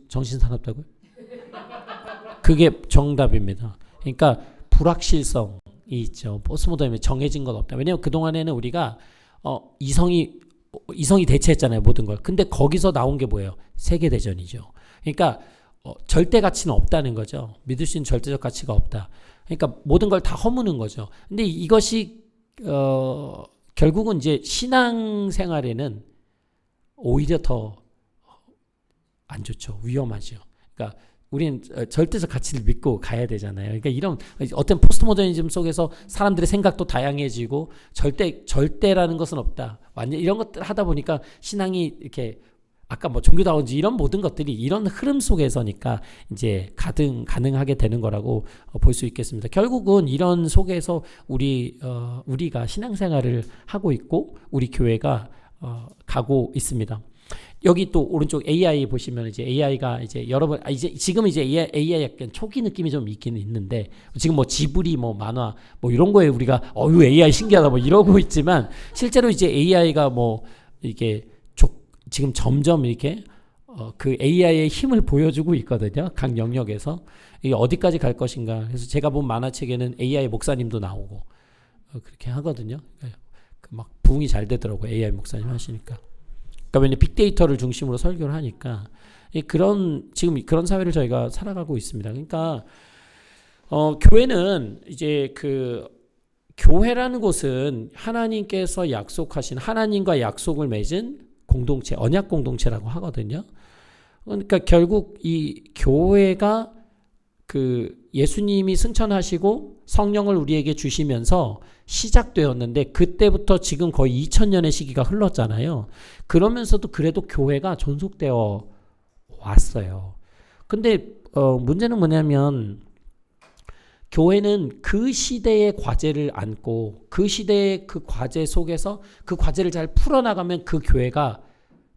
정신사납다고요? 그게 정답입니다. 그러니까 불확실성이 있죠. 포스트모더니즘에 정해진 건 없다. 왜냐하면 그동안에는 우리가 이성이 대체했잖아요. 모든 걸. 근데 거기서 나온 게 뭐예요? 세계대전이죠. 그러니까 절대 가치는 없다는 거죠. 믿을 수 있는 절대적 가치가 없다. 그러니까 모든 걸 다 허무는 거죠. 근데 이것이 결국은 이제 신앙생활에는 오히려 더 안 좋죠. 위험하죠. 그러니까 우리는 절대적 가치를 믿고 가야 되잖아요. 그러니까 이런 어떤 포스트모더니즘 속에서 사람들의 생각도 다양해지고 절대라는 것은 없다. 완전 이런 것들 하다 보니까 신앙이 이렇게 아까 뭐 종교다운지 이런 모든 것들이 이런 흐름 속에서니까 이제 가능하게 되는 거라고 볼 수 있겠습니다. 결국은 이런 속에서 우리가 신앙생활을 하고 있고 우리 교회가 가고 있습니다. 여기 또 오른쪽 AI 보시면 이제 AI가 이제 여러분 지금 이제 AI 약간 초기 느낌이 좀 있기는 있는데 지금 뭐 지브리 뭐 만화 뭐 이런 거에 우리가 이거 AI 신기하다 뭐 이러고 있지만 실제로 이제 AI가 뭐 이게 지금 점점 이렇게 그 AI의 힘을 보여주고 있거든요. 각 영역에서 이게 어디까지 갈 것인가. 그래서 제가 본 만화책에는 AI 목사님도 나오고 그렇게 하거든요. 막 부응이 잘 되더라고요. AI 목사님 하시니까. 그러니까 왜냐 빅데이터를 중심으로 설교를 하니까 지금 그런 사회를 저희가 살아가고 있습니다. 그러니까 교회는 이제 그 교회라는 곳은 하나님께서 약속하신 하나님과 약속을 맺은 공동체, 언약 공동체라고 하거든요. 그러니까 결국 이 교회가 그 예수님이 승천하시고 성령을 우리에게 주시면서 시작되었는데 그때부터 지금 거의 2000년의 시기가 흘렀잖아요. 그러면서도 그래도 교회가 존속되어 왔어요. 근데 문제는 뭐냐면 교회는 그 시대의 과제를 안고 그 시대의 그 과제 속에서 그 과제를 잘 풀어나가면 그 교회가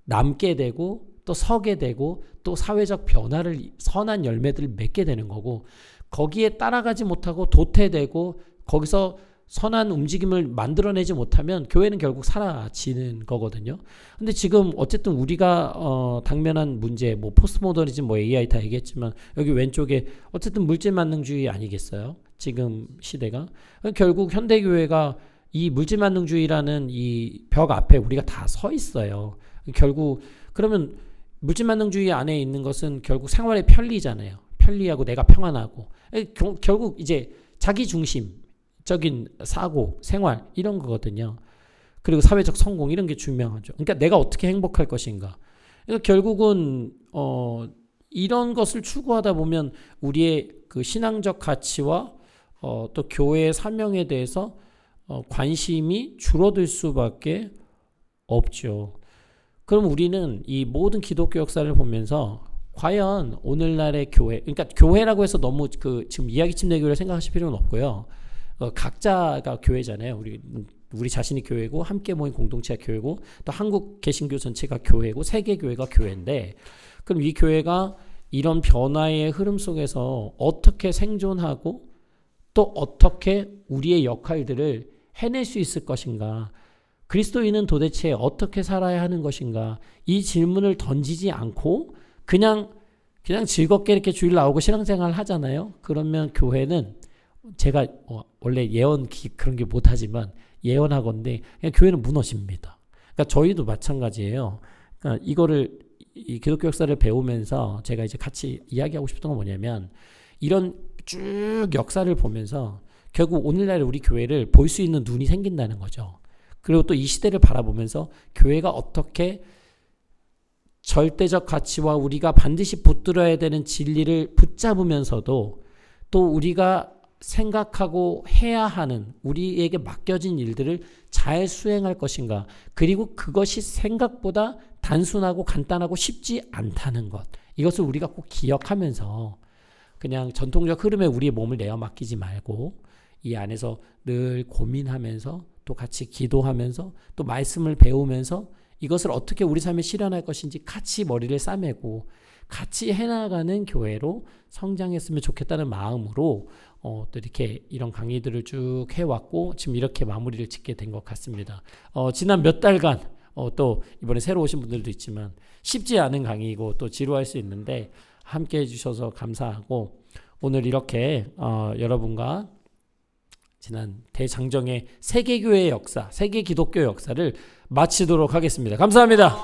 남게 되고 또 서게 되고 또 사회적 변화를 선한 열매들을 맺게 되는 거고, 거기에 따라가지 못하고 도태되고 거기서 선한 움직임을 만들어내지 못하면 교회는 결국 사라지는 거거든요. 근데 지금 어쨌든 우리가 당면한 문제, 뭐 포스트모더니즘, 뭐 AI 다 얘기했지만 여기 왼쪽에 어쨌든 물질만능주의 아니겠어요? 지금 시대가 결국 현대교회가 이 물질만능주의라는 이 벽 앞에 우리가 다 서 있어요. 결국 그러면 물질만능주의 안에 있는 것은 결국 생활의 편리잖아요. 편리하고 내가 평안하고 결국 이제 자기 중심적인 사고, 생활 이런 거거든요. 그리고 사회적 성공 이런 게 중요하죠. 그러니까 내가 어떻게 행복할 것인가. 그러니까 결국은 이런 것을 추구하다 보면 우리의 그 신앙적 가치와 또 교회의 사명에 대해서 관심이 줄어들 수밖에 없죠. 그럼 우리는 이 모든 기독교 역사를 보면서 과연 오늘날의 교회, 그러니까 교회라고 해서 너무 그 지금 이야기침 내교를 생각하실 필요는 없고요. 각자가 교회잖아요. 우리 자신이 교회고 함께 모인 공동체가 교회고 또 한국 개신교 전체가 교회고 세계 교회가 교회인데, 그럼 이 교회가 이런 변화의 흐름 속에서 어떻게 생존하고 또 어떻게 우리의 역할들을 해낼 수 있을 것인가? 그리스도인은 도대체 어떻게 살아야 하는 것인가? 이 질문을 던지지 않고 그냥 즐겁게 이렇게 주일 나오고 신앙생활 하잖아요. 그러면 교회는 제가 원래 그런 게 못하지만 예언하건대 그냥 교회는 무너집니다. 그러니까 저희도 마찬가지예요. 그러니까 이거를 이 기독교 역사를 배우면서 제가 이제 같이 이야기하고 싶었던 건 뭐냐면, 이런 쭉 역사를 보면서 결국 오늘날 우리 교회를 볼 수 있는 눈이 생긴다는 거죠. 그리고 또 이 시대를 바라보면서 교회가 어떻게 절대적 가치와 우리가 반드시 붙들어야 되는 진리를 붙잡으면서도 또 우리가 생각하고 해야 하는 우리에게 맡겨진 일들을 잘 수행할 것인가, 그리고 그것이 생각보다 단순하고 간단하고 쉽지 않다는 것, 이것을 우리가 꼭 기억하면서 그냥 전통적 흐름에 우리의 몸을 내어 맡기지 말고 이 안에서 늘 고민하면서 또 같이 기도하면서 또 말씀을 배우면서 이것을 어떻게 우리 삶에 실현할 것인지 같이 머리를 싸매고 같이 해나가는 교회로 성장했으면 좋겠다는 마음으로 또 이렇게 이런 강의들을 쭉 해왔고 지금 이렇게 마무리를 짓게 된 것 같습니다. 지난 몇 달간 또 이번에 새로 오신 분들도 있지만 쉽지 않은 강의이고 또 지루할 수 있는데 함께 해주셔서 감사하고, 오늘 이렇게 여러분과 지난 대장정의 세계교회의 역사, 세계 기독교 역사를 마치도록 하겠습니다. 감사합니다.